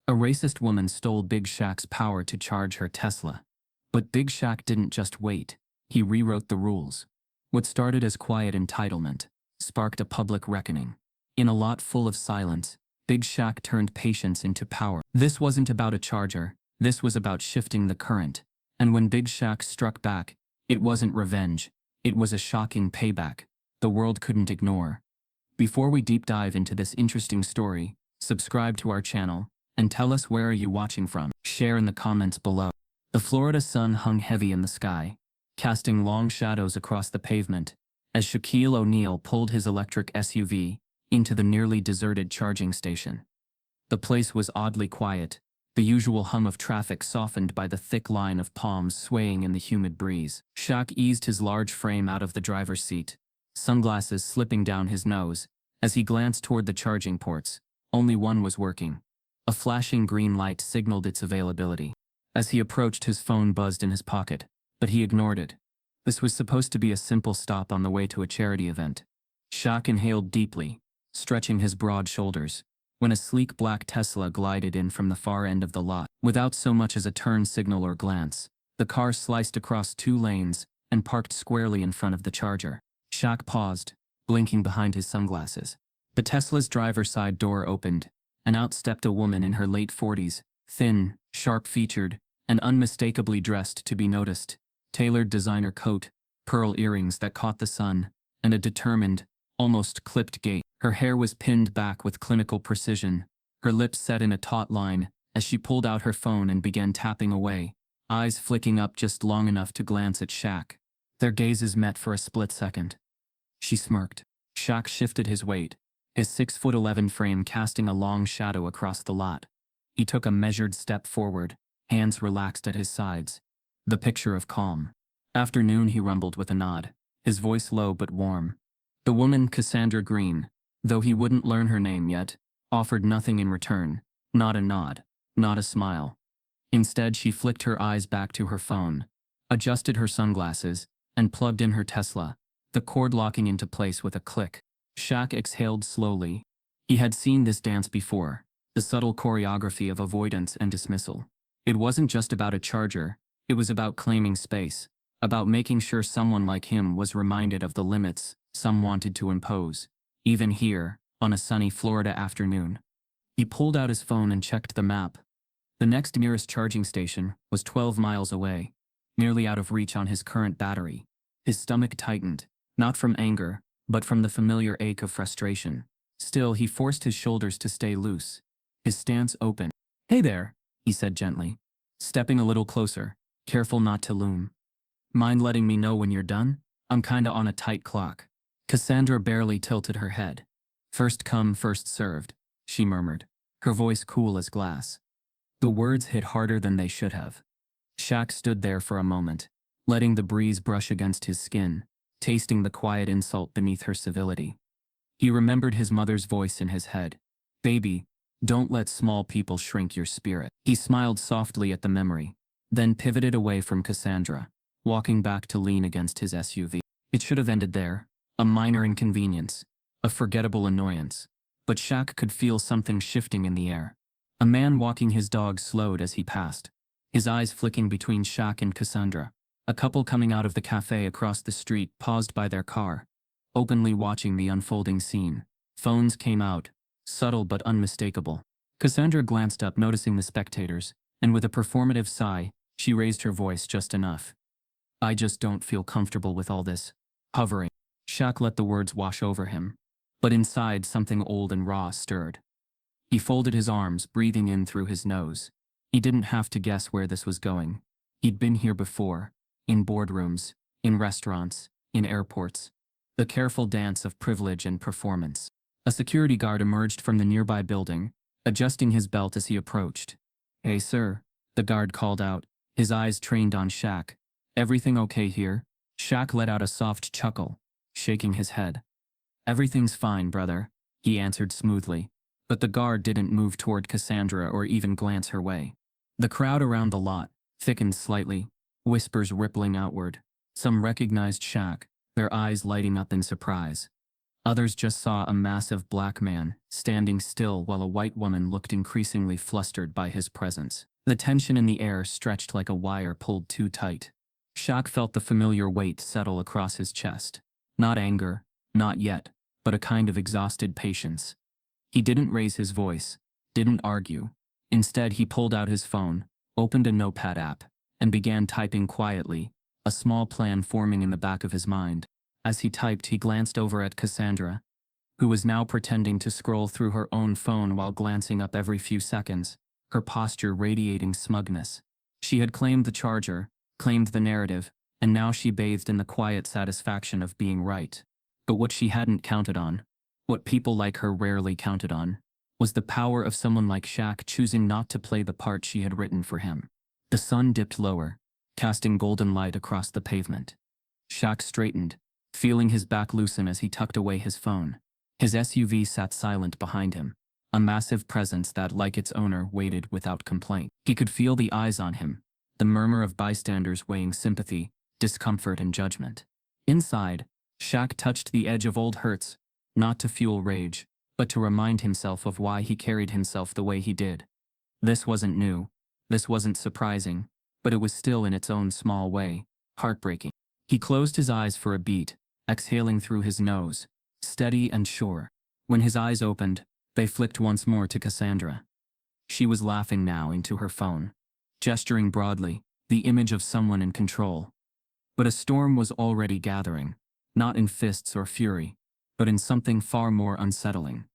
A racist woman stole Big Shaq's power to charge her Tesla. But Big Shaq didn't just wait. He rewrote the rules. What started as quiet entitlement sparked a public reckoning. In a lot full of silence, Big Shaq turned patience into power. This wasn't about a charger. This was about shifting the current. And when Big Shaq struck back, it wasn't revenge. It was a shocking payback the world couldn't ignore. Before we deep dive into this interesting story, subscribe to our channel and tell us where are you watching from. Share in the comments below. The Florida sun hung heavy in the sky, casting long shadows across the pavement as Shaquille O'Neal pulled his electric SUV into the nearly deserted charging station. The place was oddly quiet, the usual hum of traffic softened by the thick line of palms swaying in the humid breeze. Shaq eased his large frame out of the driver's seat, sunglasses slipping down his nose. As he glanced toward the charging ports, only one was working. A flashing green light signaled its availability. As he approached, his phone buzzed in his pocket, but he ignored it. This was supposed to be a simple stop on the way to a charity event. Shaq inhaled deeply, stretching his broad shoulders, when a sleek black Tesla glided in from the far end of the lot. Without so much as a turn signal or glance, the car sliced across 2 lanes and parked squarely in front of the charger. Shaq paused, blinking behind his sunglasses. The Tesla's driver's side door opened, and out stepped a woman in her late 40s, thin, sharp-featured, and unmistakably dressed to be noticed. Tailored designer coat, pearl earrings that caught the sun, and a determined, almost clipped gait. Her hair was pinned back with clinical precision, her lips set in a taut line as she pulled out her phone and began tapping away, eyes flicking up just long enough to glance at Shaq. Their gazes met for a split second. She smirked. Shaq shifted his weight, his 6'11" frame casting a long shadow across the lot. He took a measured step forward, hands relaxed at his sides. The picture of calm. "Afternoon," he rumbled with a nod, his voice low but warm. The woman, Cassandra Green, though he wouldn't learn her name yet, offered nothing in return. Not a nod, not a smile. Instead, she flicked her eyes back to her phone, adjusted her sunglasses, and plugged in her Tesla, the cord locking into place with a click. Shaq exhaled slowly. He had seen this dance before, the subtle choreography of avoidance and dismissal. It wasn't just about a charger, it was about claiming space, about making sure someone like him was reminded of the limits some wanted to impose, even here, on a sunny Florida afternoon. He pulled out his phone and checked the map. The next nearest charging station was 12 miles away, nearly out of reach on his current battery. His stomach tightened, not from anger, but from the familiar ache of frustration. Still, he forced his shoulders to stay loose, his stance open. "Hey there," he said gently, stepping a little closer, careful not to loom. "Mind letting me know when you're done? I'm kinda on a tight clock." Cassandra barely tilted her head. "First come, first served," she murmured, her voice cool as glass. The words hit harder than they should have. Shaq stood there for a moment, letting the breeze brush against his skin, tasting the quiet insult beneath her civility. He remembered his mother's voice in his head. "Baby, don't let small people shrink your spirit." He smiled softly at the memory, then pivoted away from Cassandra, walking back to lean against his SUV. It should have ended there, a minor inconvenience, a forgettable annoyance. But Shaq could feel something shifting in the air. A man walking his dog slowed as he passed, his eyes flicking between Shaq and Cassandra. A couple coming out of the cafe across the street paused by their car, openly watching the unfolding scene. Phones came out, subtle but unmistakable. Cassandra glanced up, noticing the spectators, and with a performative sigh, she raised her voice just enough. "I just don't feel comfortable with all this hovering." Shaq let the words wash over him, but inside something old and raw stirred. He folded his arms, breathing in through his nose. He didn't have to guess where this was going. He'd been here before, in boardrooms, in restaurants, in airports. The careful dance of privilege and performance. A security guard emerged from the nearby building, adjusting his belt as he approached. "Hey sir," the guard called out, his eyes trained on Shaq. "Everything okay here?" Shaq let out a soft chuckle, shaking his head. "Everything's fine, brother," he answered smoothly. But the guard didn't move toward Cassandra or even glance her way. The crowd around the lot thickened slightly, whispers rippling outward. Some recognized Shaq, their eyes lighting up in surprise. Others just saw a massive black man standing still while a white woman looked increasingly flustered by his presence. The tension in the air stretched like a wire pulled too tight. Shaq felt the familiar weight settle across his chest. Not anger, not yet, but a kind of exhausted patience. He didn't raise his voice, didn't argue. Instead, he pulled out his phone, opened a notepad app, and began typing quietly, a small plan forming in the back of his mind. As he typed, he glanced over at Cassandra, who was now pretending to scroll through her own phone while glancing up every few seconds, her posture radiating smugness. She had claimed the charger, claimed the narrative, and now she bathed in the quiet satisfaction of being right. But what she hadn't counted on, what people like her rarely counted on, was the power of someone like Shaq choosing not to play the part she had written for him. The sun dipped lower, casting golden light across the pavement. Shaq straightened, feeling his back loosen as he tucked away his phone. His SUV sat silent behind him, a massive presence that, like its owner, waited without complaint. He could feel the eyes on him, the murmur of bystanders weighing sympathy, discomfort, and judgment. Inside, Shaq touched the edge of old hurts, not to fuel rage, but to remind himself of why he carried himself the way he did. This wasn't new, this wasn't surprising, but it was still, in its own small way, heartbreaking. He closed his eyes for a beat, exhaling through his nose, steady and sure. When his eyes opened, they flicked once more to Cassandra. She was laughing now into her phone, gesturing broadly, the image of someone in control. But a storm was already gathering, not in fists or fury, but in something far more unsettling.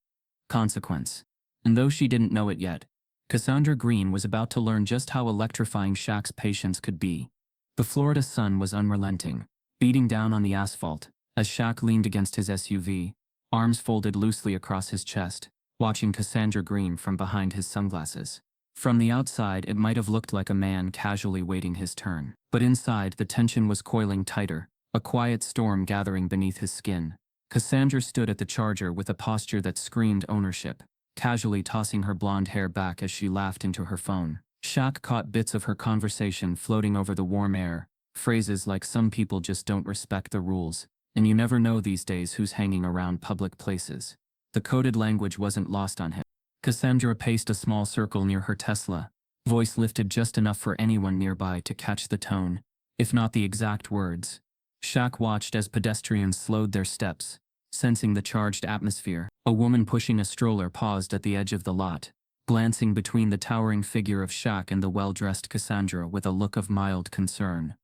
Consequence. And though she didn't know it yet, Cassandra Green was about to learn just how electrifying Shaq's patience could be. The Florida sun was unrelenting, beating down on the asphalt, as Shaq leaned against his SUV, arms folded loosely across his chest, watching Cassandra Green from behind his sunglasses. From the outside, it might have looked like a man casually waiting his turn. But inside, the tension was coiling tighter, a quiet storm gathering beneath his skin. Cassandra stood at the charger with a posture that screamed ownership, casually tossing her blonde hair back as she laughed into her phone. Shaq caught bits of her conversation floating over the warm air, phrases like "some people just don't respect the rules," and "you never know these days who's hanging around public places." The coded language wasn't lost on him. Cassandra paced a small circle near her Tesla, voice lifted just enough for anyone nearby to catch the tone, if not the exact words. Shaq watched as pedestrians slowed their steps, sensing the charged atmosphere. A woman pushing a stroller paused at the edge of the lot, glancing between the towering figure of Shaq and the well-dressed Cassandra with a look of mild concern.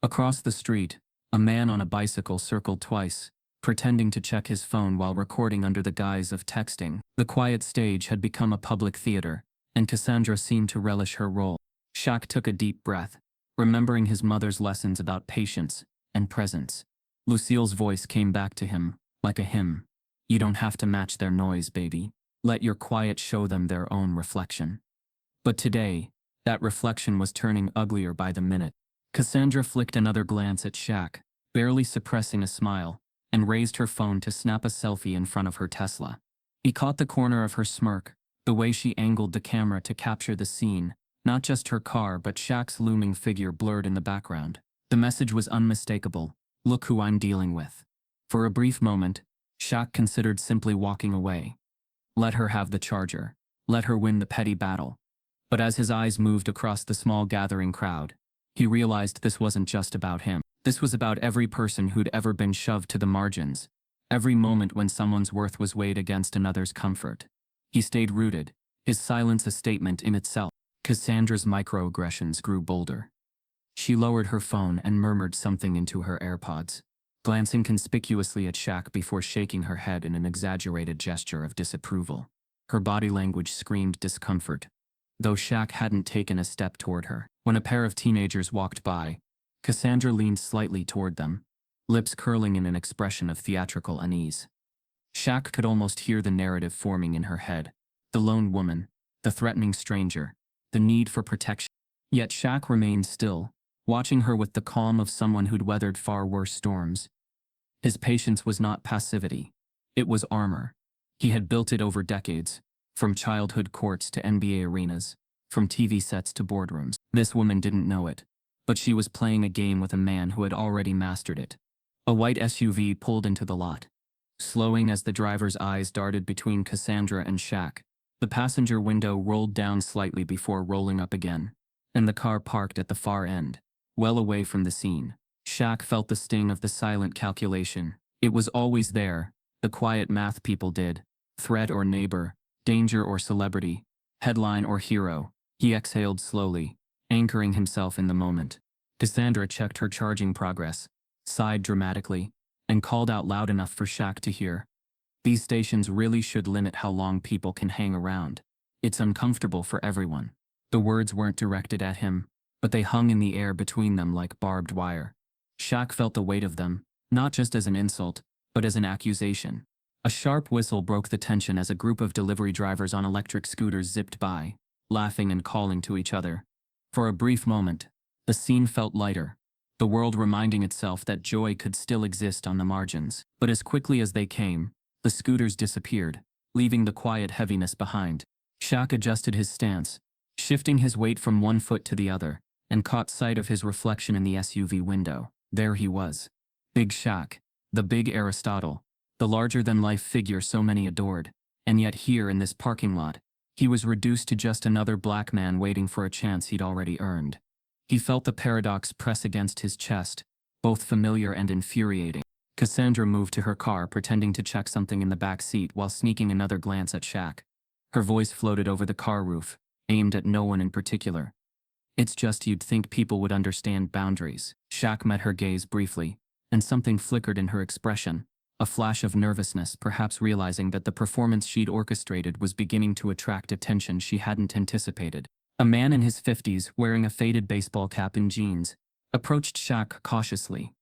Across the street, a man on a bicycle circled twice, pretending to check his phone while recording under the guise of texting. The quiet stage had become a public theater, and Cassandra seemed to relish her role. Shaq took a deep breath, remembering his mother's lessons about patience and presence. Lucille's voice came back to him, like a hymn. "You don't have to match their noise, baby. Let your quiet show them their own reflection." But today, that reflection was turning uglier by the minute. Cassandra flicked another glance at Shaq, barely suppressing a smile, and raised her phone to snap a selfie in front of her Tesla. He caught the corner of her smirk, the way she angled the camera to capture the scene, not just her car but Shaq's looming figure blurred in the background. The message was unmistakable: "Look who I'm dealing with." For a brief moment, Shaq considered simply walking away. Let her have the charger. Let her win the petty battle. But as his eyes moved across the small gathering crowd, he realized this wasn't just about him. This was about every person who'd ever been shoved to the margins, every moment when someone's worth was weighed against another's comfort. He stayed rooted, his silence a statement in itself. Cassandra's microaggressions grew bolder. She lowered her phone and murmured something into her AirPods, glancing conspicuously at Shaq before shaking her head in an exaggerated gesture of disapproval. Her body language screamed discomfort, though Shaq hadn't taken a step toward her. When a pair of teenagers walked by, Cassandra leaned slightly toward them, lips curling in an expression of theatrical unease. Shaq could almost hear the narrative forming in her head: the lone woman, the threatening stranger, the need for protection. Yet Shaq remained still, watching her with the calm of someone who'd weathered far worse storms. His patience was not passivity. It was armor. He had built it over decades, from childhood courts to NBA arenas, from TV sets to boardrooms. This woman didn't know it, but she was playing a game with a man who had already mastered it. A white SUV pulled into the lot. slowing as the driver's eyes darted between Cassandra and Shaq. The passenger window rolled down slightly before rolling up again, and the car parked at the far end, well away from the scene. Shaq felt the sting of the silent calculation. It was always there, the quiet math people did. Threat or neighbor, danger or celebrity, headline or hero. He exhaled slowly, anchoring himself in the moment. Cassandra checked her charging progress, sighed dramatically, and called out loud enough for Shaq to hear. These stations really should limit how long people can hang around. It's uncomfortable for everyone. The words weren't directed at him, but they hung in the air between them like barbed wire. Shaq felt the weight of them, not just as an insult, but as an accusation. A sharp whistle broke the tension as a group of delivery drivers on electric scooters zipped by, laughing and calling to each other. For a brief moment, the scene felt lighter, the world reminding itself that joy could still exist on the margins. But as quickly as they came, the scooters disappeared, leaving the quiet heaviness behind. Shaq adjusted his stance, shifting his weight from one foot to the other, and caught sight of his reflection in the SUV window. There he was. Big Shaq, the big Aristotle, the larger-than-life figure so many adored. And yet here in this parking lot, he was reduced to just another black man waiting for a chance he'd already earned. He felt the paradox press against his chest, both familiar and infuriating. Cassandra moved to her car, pretending to check something in the back seat while sneaking another glance at Shaq. Her voice floated over the car roof, aimed at no one in particular. It's just you'd think people would understand boundaries. Shaq met her gaze briefly, and something flickered in her expression, a flash of nervousness, perhaps realizing that the performance she'd orchestrated was beginning to attract attention she hadn't anticipated. A man in his 50s, wearing a faded baseball cap and jeans, approached Shaq cautiously.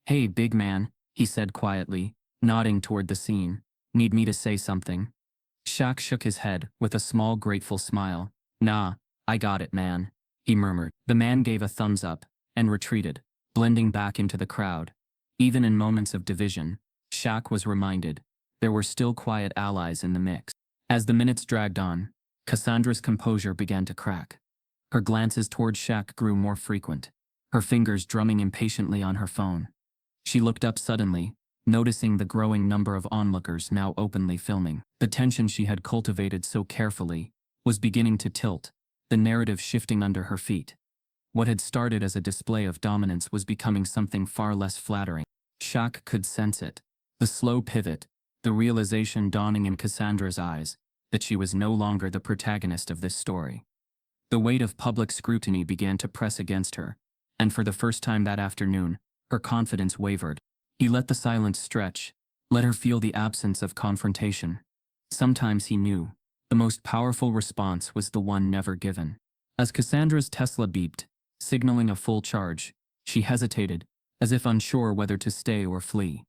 "Hey, big man," he said quietly, nodding toward the scene. "Need me to say something?" Shaq shook his head, with a small grateful smile. "Nah, I got it, man," he murmured. The man gave a thumbs up, and retreated, blending back into the crowd. Even in moments of division, Shaq was reminded, there were still quiet allies in the mix. As the minutes dragged on, Cassandra's composure began to crack. Her glances toward Shaq grew more frequent, her fingers drumming impatiently on her phone. She looked up suddenly, noticing the growing number of onlookers now openly filming. The tension she had cultivated so carefully was beginning to tilt, the narrative shifting under her feet. What had started as a display of dominance was becoming something far less flattering. Shaq could sense it. The slow pivot, the realization dawning in Cassandra's eyes that she was no longer the protagonist of this story. The weight of public scrutiny began to press against her, and for the first time that afternoon, her confidence wavered. He let the silence stretch, let her feel the absence of confrontation. Sometimes he knew, the most powerful response was the one never given. As Cassandra's Tesla beeped, signaling a full charge, she hesitated, as if unsure whether to stay or flee.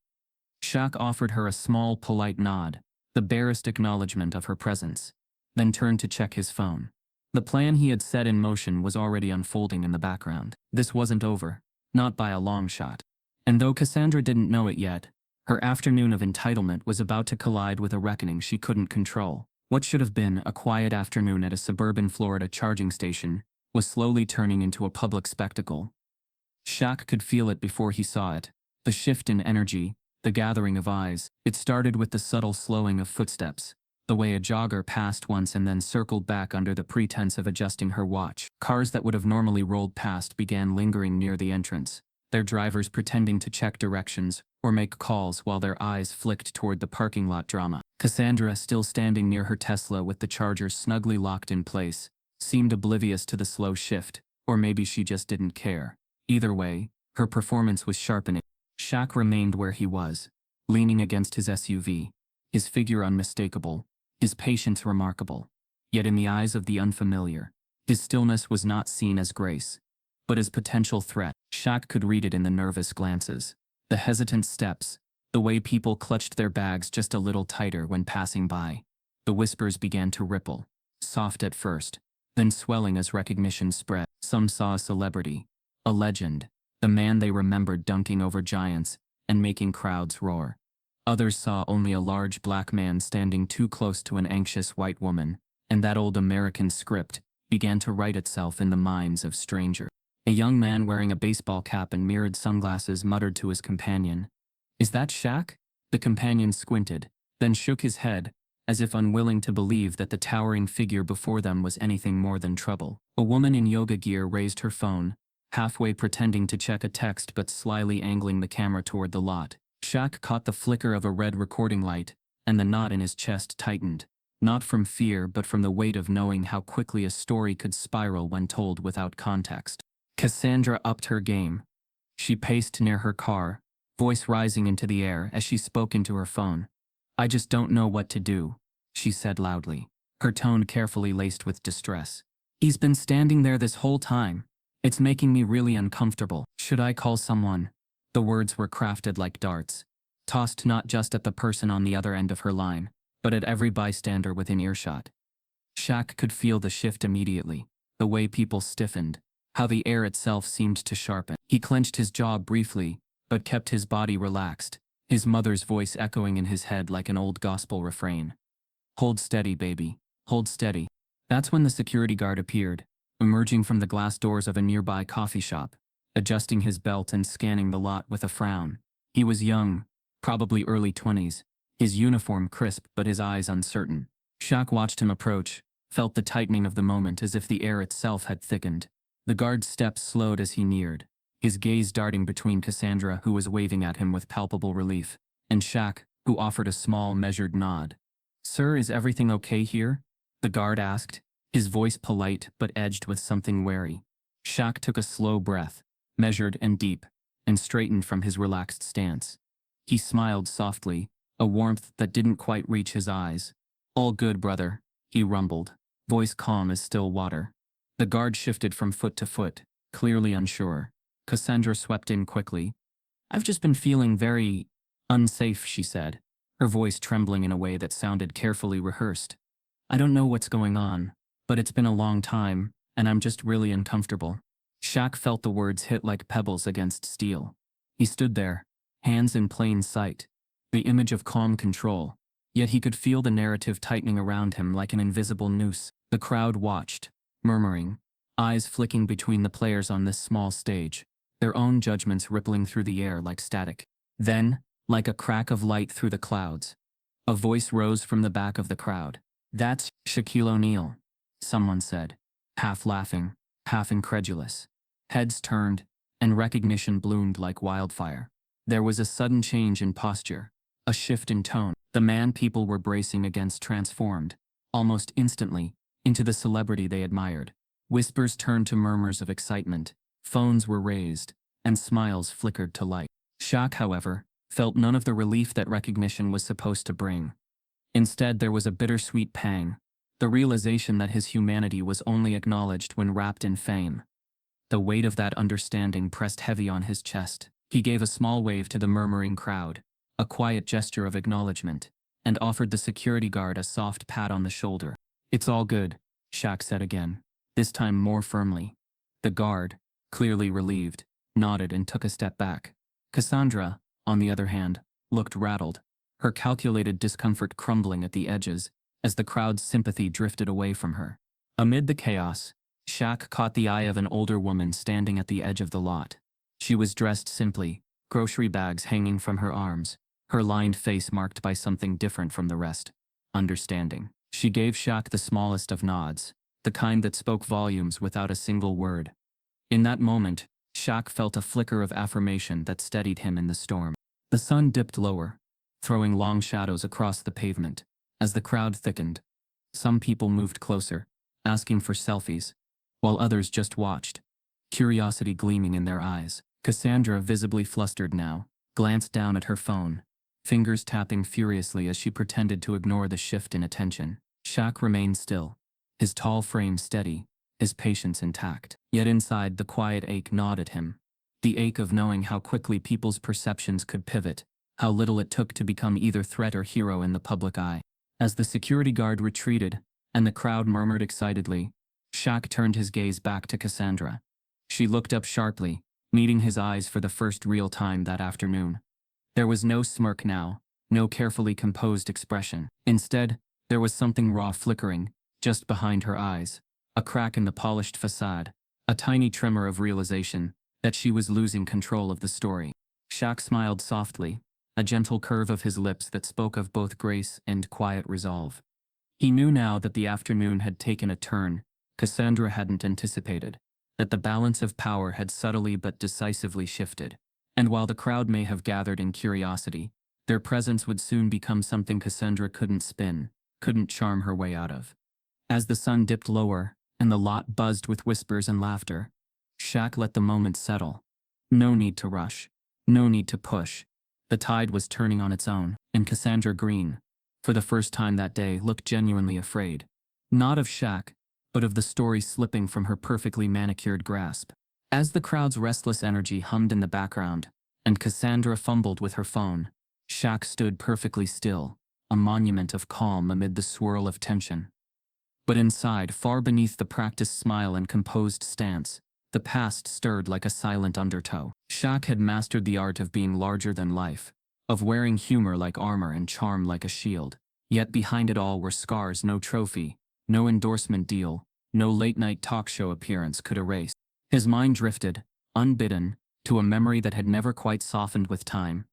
Shaq offered her a small, polite nod, the barest acknowledgement of her presence, then turned to check his phone. The plan he had set in motion was already unfolding in the background. This wasn't over, not by a long shot. And though Cassandra didn't know it yet, her afternoon of entitlement was about to collide with a reckoning she couldn't control. What should have been a quiet afternoon at a suburban Florida charging station was slowly turning into a public spectacle. Shaq could feel it before he saw it, the shift in energy, the gathering of eyes. It started with the subtle slowing of footsteps, the way a jogger passed once and then circled back under the pretense of adjusting her watch. Cars that would have normally rolled past began lingering near the entrance, their drivers pretending to check directions or make calls while their eyes flicked toward the parking lot drama. Cassandra, still standing near her Tesla with the charger snugly locked in place, seemed oblivious to the slow shift, or maybe she just didn't care. Either way, her performance was sharpening. Shaq remained where he was, leaning against his SUV, his figure unmistakable, his patience remarkable. Yet in the eyes of the unfamiliar, his stillness was not seen as grace, but as potential threat. Shaq could read it in the nervous glances, the hesitant steps, the way people clutched their bags just a little tighter when passing by. The whispers began to ripple, soft at first, then swelling as recognition spread. Some saw a celebrity, a legend, the man they remembered dunking over giants and making crowds roar. Others saw only a large black man standing too close to an anxious white woman, and that old American script began to write itself in the minds of strangers. A young man wearing a baseball cap and mirrored sunglasses muttered to his companion, "Is that Shaq?" The companion squinted, then shook his head, as if unwilling to believe that the towering figure before them was anything more than trouble. A woman in yoga gear raised her phone, halfway pretending to check a text but slyly angling the camera toward the lot. Shaq caught the flicker of a red recording light, and the knot in his chest tightened, not from fear but from the weight of knowing how quickly a story could spiral when told without context. Cassandra upped her game. She paced near her car, voice rising into the air as she spoke into her phone. "I just don't know what to do," she said loudly, her tone carefully laced with distress. "He's been standing there this whole time. It's making me really uncomfortable. Should I call someone?" The words were crafted like darts, tossed not just at the person on the other end of her line, but at every bystander within earshot. Shaq could feel the shift immediately, the way people stiffened, how the air itself seemed to sharpen. He clenched his jaw briefly, but kept his body relaxed, his mother's voice echoing in his head like an old gospel refrain. "Hold steady, baby. Hold steady." That's when the security guard appeared, emerging from the glass doors of a nearby coffee shop, adjusting his belt and scanning the lot with a frown. He was young, probably early 20s, his uniform crisp but his eyes uncertain. Shaq watched him approach, felt the tightening of the moment as if the air itself had thickened. The guard's steps slowed as he neared, his gaze darting between Cassandra, who was waving at him with palpable relief, and Shaq, who offered a small, measured nod. "Sir, is everything okay here?" the guard asked, his voice polite but edged with something wary. Shaq took a slow breath, measured and deep, and straightened from his relaxed stance. He smiled softly, a warmth that didn't quite reach his eyes. "All good, brother," he rumbled, voice calm as still water. The guard shifted from foot to foot, clearly unsure. Cassandra swept in quickly. "I've just been feeling very unsafe," she said, her voice trembling in a way that sounded carefully rehearsed. "I don't know what's going on, but it's been a long time, and I'm just really uncomfortable." Shaq felt the words hit like pebbles against steel. He stood there, hands in plain sight, the image of calm control, yet he could feel the narrative tightening around him like an invisible noose. The crowd watched, murmuring, eyes flicking between the players on this small stage, their own judgments rippling through the air like static. Then, like a crack of light through the clouds, a voice rose from the back of the crowd. "That's Shaquille O'Neal," someone said, half laughing, half incredulous. Heads turned, and recognition bloomed like wildfire. There was a sudden change in posture, a shift in tone. The man people were bracing against transformed, almost instantly, into the celebrity they admired. Whispers turned to murmurs of excitement, phones were raised, and smiles flickered to light. Shaq, however, felt none of the relief that recognition was supposed to bring. Instead, there was a bittersweet pang, the realization that his humanity was only acknowledged when wrapped in fame. The weight of that understanding pressed heavy on his chest. He gave a small wave to the murmuring crowd, a quiet gesture of acknowledgement, and offered the security guard a soft pat on the shoulder. "It's all good," Shaq said again, this time more firmly. The guard, clearly relieved, nodded and took a step back. Cassandra, on the other hand, looked rattled, her calculated discomfort crumbling at the edges as the crowd's sympathy drifted away from her. Amid the chaos, Shaq caught the eye of an older woman standing at the edge of the lot. She was dressed simply, grocery bags hanging from her arms, her lined face marked by something different from the rest. Understanding. She gave Shaq the smallest of nods, the kind that spoke volumes without a single word. In that moment, Shaq felt a flicker of affirmation that steadied him in the storm. The sun dipped lower, throwing long shadows across the pavement. As the crowd thickened, some people moved closer, asking for selfies, while others just watched, curiosity gleaming in their eyes. Cassandra, visibly flustered now, glanced down at her phone, fingers tapping furiously as she pretended to ignore the shift in attention. Shaq remained still, his tall frame steady, his patience intact. Yet inside, the quiet ache gnawed at him. The ache of knowing how quickly people's perceptions could pivot, how little it took to become either threat or hero in the public eye. As the security guard retreated, and the crowd murmured excitedly, Shaq turned his gaze back to Cassandra. She looked up sharply, meeting his eyes for the first real time that afternoon. There was no smirk now, no carefully composed expression. Instead, there was something raw flickering, just behind her eyes, a crack in the polished facade, a tiny tremor of realization that she was losing control of the story. Shaq smiled softly, a gentle curve of his lips that spoke of both grace and quiet resolve. He knew now that the afternoon had taken a turn Cassandra hadn't anticipated, that the balance of power had subtly but decisively shifted. And while the crowd may have gathered in curiosity, their presence would soon become something Cassandra couldn't spin, couldn't charm her way out of. As the sun dipped lower, and the lot buzzed with whispers and laughter, Shaq let the moment settle. No need to rush. No need to push. The tide was turning on its own, and Cassandra Green, for the first time that day, looked genuinely afraid. Not of Shaq, but of the story slipping from her perfectly manicured grasp. As the crowd's restless energy hummed in the background, and Cassandra fumbled with her phone, Shaq stood perfectly still, a monument of calm amid the swirl of tension. But inside, far beneath the practiced smile and composed stance, the past stirred like a silent undertow. Shaq had mastered the art of being larger than life, of wearing humor like armor and charm like a shield. Yet behind it all were scars no trophy, no endorsement deal, no late-night talk show appearance could erase. His mind drifted, unbidden, to a memory that had never quite softened with time.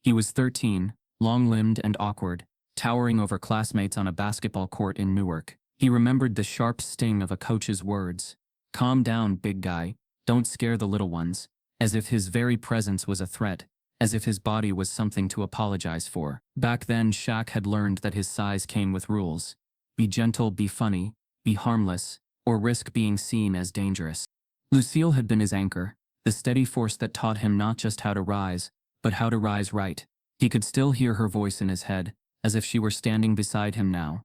He was 13, long-limbed and awkward, towering over classmates on a basketball court in Newark. He remembered the sharp sting of a coach's words. "Calm down, big guy. Don't scare the little ones," as if his very presence was a threat, as if his body was something to apologize for. Back then, Shaq had learned that his size came with rules. Be gentle, be funny, be harmless, or risk being seen as dangerous. Lucille had been his anchor, the steady force that taught him not just how to rise, but how to rise right. He could still hear her voice in his head, as if she were standing beside him now.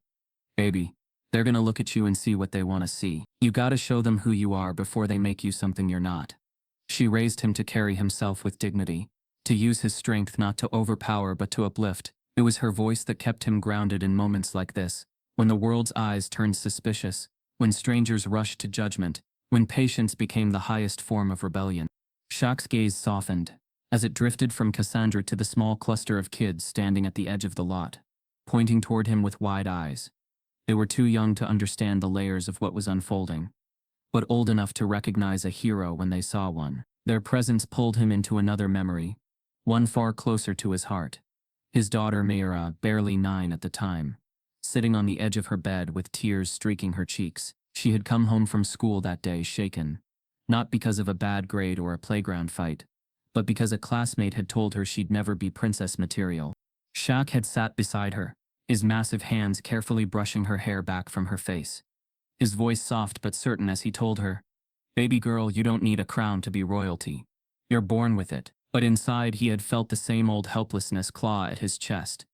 "Baby, they're gonna look at you and see what they want to see. You gotta show them who you are before they make you something you're not." She raised him to carry himself with dignity, to use his strength not to overpower but to uplift. It was her voice that kept him grounded in moments like this, when the world's eyes turned suspicious, when strangers rushed to judgment, when patience became the highest form of rebellion. Shaq's gaze softened, as it drifted from Cassandra to the small cluster of kids standing at the edge of the lot, pointing toward him with wide eyes. They were too young to understand the layers of what was unfolding, but old enough to recognize a hero when they saw one. Their presence pulled him into another memory, one far closer to his heart. His daughter Mayra, barely 9 at the time, sitting on the edge of her bed with tears streaking her cheeks. She had come home from school that day shaken, not because of a bad grade or a playground fight, but because a classmate had told her she'd never be princess material. Shaq had sat beside her, his massive hands carefully brushing her hair back from her face. His voice soft but certain as he told her, "Baby girl, you don't need a crown to be royalty. You're born with it." But inside he had felt the same old helplessness claw at his chest.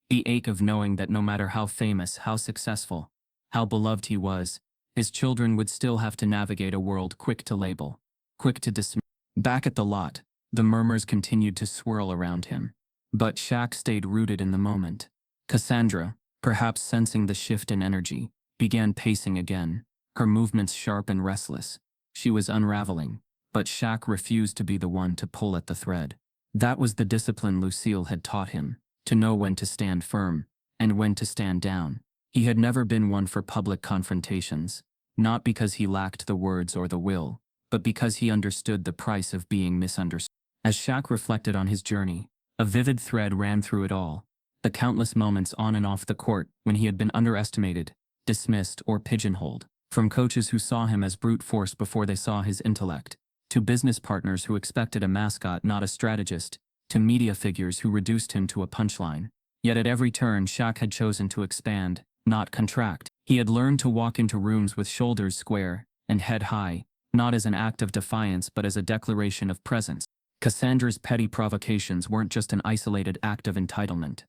The ache of knowing that no matter how famous, how successful, how beloved he was, his children would still have to navigate a world quick to label, quick to dismiss. Back at the lot, the murmurs continued to swirl around him. But Shaq stayed rooted in the moment. Cassandra, perhaps sensing the shift in energy, began pacing again, her movements sharp and restless. She was unraveling, but Shaq refused to be the one to pull at the thread. That was the discipline Lucille had taught him, to know when to stand firm, and when to stand down. He had never been one for public confrontations, not because he lacked the words or the will, but because he understood the price of being misunderstood. As Shaq reflected on his journey, a vivid thread ran through it all. The countless moments on and off the court when he had been underestimated, dismissed, or pigeonholed, from coaches who saw him as brute force before they saw his intellect, to business partners who expected a mascot not a strategist, to media figures who reduced him to a punchline. Yet at every turn Shaq had chosen to expand, not contract. He had learned to walk into rooms with shoulders square and head high, not as an act of defiance but as a declaration of presence. Cassandra's petty provocations weren't just an isolated act of entitlement.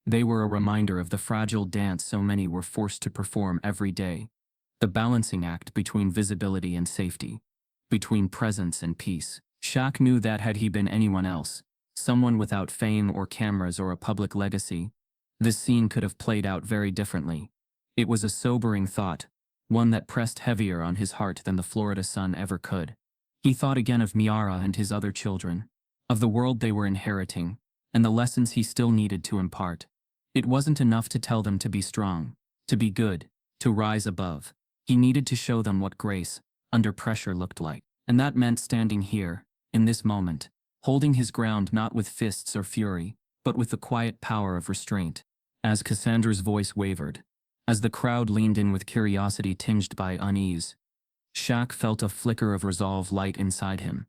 They were a reminder of the fragile dance so many were forced to perform every day. The balancing act between visibility and safety, between presence and peace. Shaq knew that had he been anyone else, someone without fame or cameras or a public legacy, this scene could have played out very differently. It was a sobering thought, one that pressed heavier on his heart than the Florida sun ever could. He thought again of Miara and his other children, of the world they were inheriting, and the lessons he still needed to impart. It wasn't enough to tell them to be strong, to be good, to rise above. He needed to show them what grace, under pressure, looked like. And that meant standing here, in this moment, holding his ground not with fists or fury, but with the quiet power of restraint. As Cassandra's voice wavered, as the crowd leaned in with curiosity tinged by unease, Shaq felt a flicker of resolve light inside him.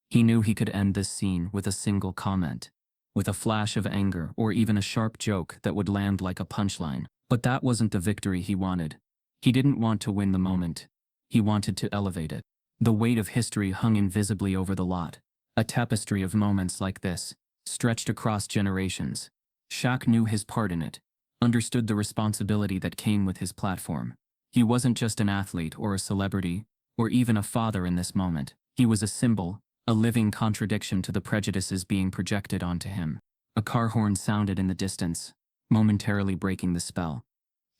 He knew he could end this scene with a single comment, with a flash of anger or even a sharp joke that would land like a punchline. But that wasn't the victory he wanted. He didn't want to win the moment. He wanted to elevate it. The weight of history hung invisibly over the lot, a tapestry of moments like this, stretched across generations. Shaq knew his part in it, understood the responsibility that came with his platform. He wasn't just an athlete or a celebrity, or even a father in this moment. He was a symbol, a living contradiction to the prejudices being projected onto him. A car horn sounded in the distance, momentarily breaking the spell.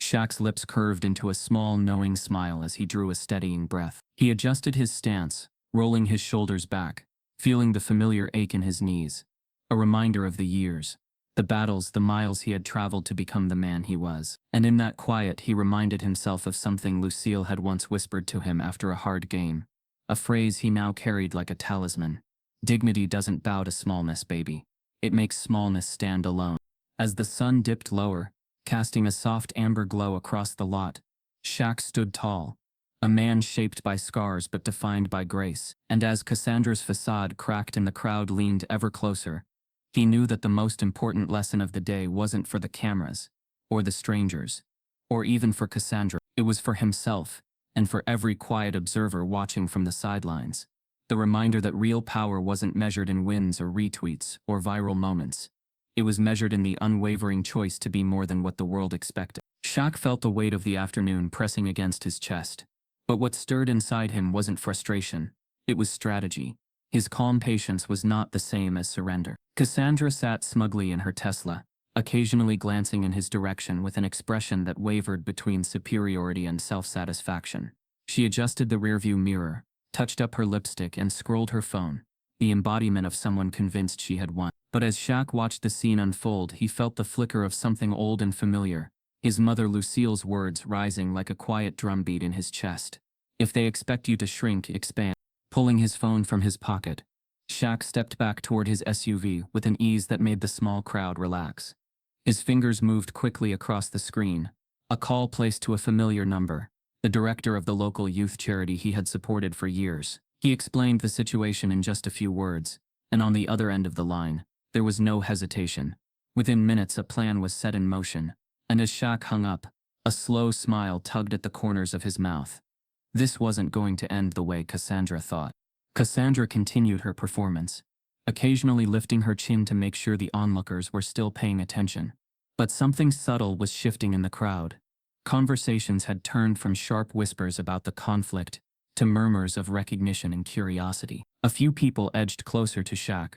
Shaq's lips curved into a small, knowing smile as he drew a steadying breath. He adjusted his stance, rolling his shoulders back, feeling the familiar ache in his knees. A reminder of the years, the battles, the miles he had traveled to become the man he was. And in that quiet, he reminded himself of something Lucille had once whispered to him after a hard game. A phrase he now carried like a talisman. Dignity doesn't bow to smallness, baby. It makes smallness stand alone. As the sun dipped lower, casting a soft amber glow across the lot, Shaq stood tall, a man shaped by scars but defined by grace. And as Cassandra's facade cracked and the crowd leaned ever closer, he knew that the most important lesson of the day wasn't for the cameras, or the strangers, or even for Cassandra. It was for himself, and for every quiet observer watching from the sidelines. The reminder that real power wasn't measured in wins or retweets or viral moments. It was measured in the unwavering choice to be more than what the world expected. Shaq felt the weight of the afternoon pressing against his chest. But what stirred inside him wasn't frustration. It was strategy. His calm patience was not the same as surrender. Cassandra sat smugly in her Tesla, occasionally glancing in his direction with an expression that wavered between superiority and self-satisfaction. She adjusted the rearview mirror, touched up her lipstick and scrolled her phone, the embodiment of someone convinced she had won. But as Shaq watched the scene unfold, he felt the flicker of something old and familiar, his mother Lucille's words rising like a quiet drumbeat in his chest. If they expect you to shrink, expand. Pulling his phone from his pocket, Shaq stepped back toward his SUV with an ease that made the small crowd relax. His fingers moved quickly across the screen, a call placed to a familiar number, the director of the local youth charity he had supported for years. He explained the situation in just a few words, and on the other end of the line, there was no hesitation. Within minutes a plan was set in motion, and as Shaq hung up, a slow smile tugged at the corners of his mouth. This wasn't going to end the way Cassandra thought. Cassandra continued her performance, occasionally lifting her chin to make sure the onlookers were still paying attention. But something subtle was shifting in the crowd. Conversations had turned from sharp whispers about the conflict to murmurs of recognition and curiosity. A few people edged closer to Shaq,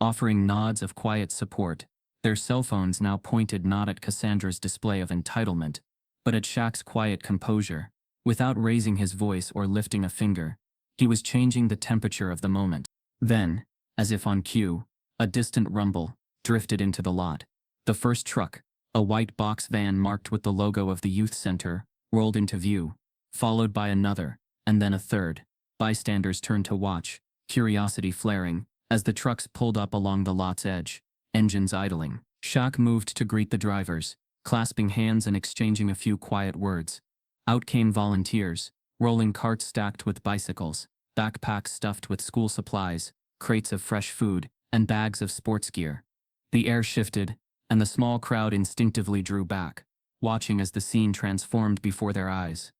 offering nods of quiet support, their cell phones now pointed not at Cassandra's display of entitlement, but at Shaq's quiet composure. Without raising his voice or lifting a finger, he was changing the temperature of the moment. Then, as if on cue, a distant rumble drifted into the lot. The first truck, a white box van marked with the logo of the youth center, rolled into view, followed by another, and then a third. Bystanders turned to watch, curiosity flaring, as the trucks pulled up along the lot's edge, engines idling. Shaq moved to greet the drivers, clasping hands and exchanging a few quiet words. Out came volunteers, rolling carts stacked with bicycles, backpacks stuffed with school supplies, crates of fresh food, and bags of sports gear. The air shifted, and the small crowd instinctively drew back, watching as the scene transformed before their eyes.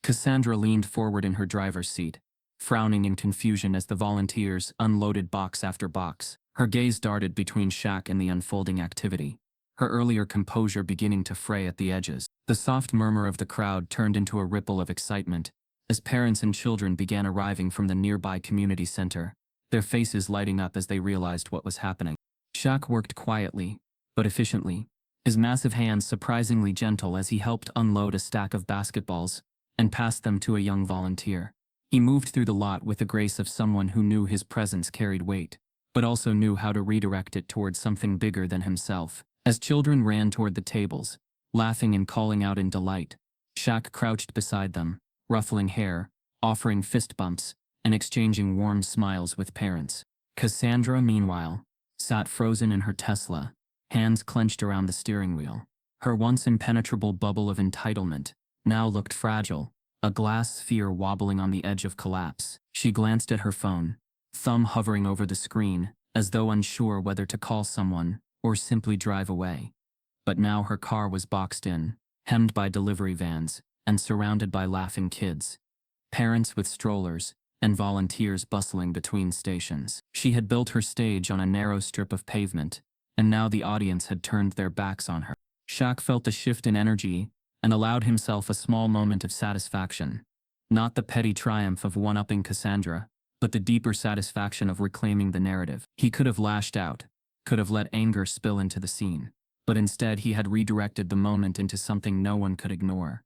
Cassandra leaned forward in her driver's seat, frowning in confusion as the volunteers unloaded box after box. Her gaze darted between Shaq and the unfolding activity, her earlier composure beginning to fray at the edges. The soft murmur of the crowd turned into a ripple of excitement as parents and children began arriving from the nearby community center, their faces lighting up as they realized what was happening. Shaq worked quietly, but efficiently, his massive hands surprisingly gentle as he helped unload a stack of basketballs and passed them to a young volunteer. He moved through the lot with the grace of someone who knew his presence carried weight, but also knew how to redirect it towards something bigger than himself. As children ran toward the tables, laughing and calling out in delight, Shaq crouched beside them, ruffling hair, offering fist bumps, and exchanging warm smiles with parents. Cassandra, meanwhile, sat frozen in her Tesla, hands clenched around the steering wheel. Her once impenetrable bubble of entitlement now looked fragile, a glass sphere wobbling on the edge of collapse. She glanced at her phone, thumb hovering over the screen, as though unsure whether to call someone or simply drive away. But now her car was boxed in, hemmed by delivery vans, and surrounded by laughing kids, parents with strollers, and volunteers bustling between stations. She had built her stage on a narrow strip of pavement, and now the audience had turned their backs on her. Shaq felt the shift in energy and allowed himself a small moment of satisfaction. Not the petty triumph of one-upping Cassandra, but the deeper satisfaction of reclaiming the narrative. He could have lashed out, could have let anger spill into the scene, but instead he had redirected the moment into something no one could ignore.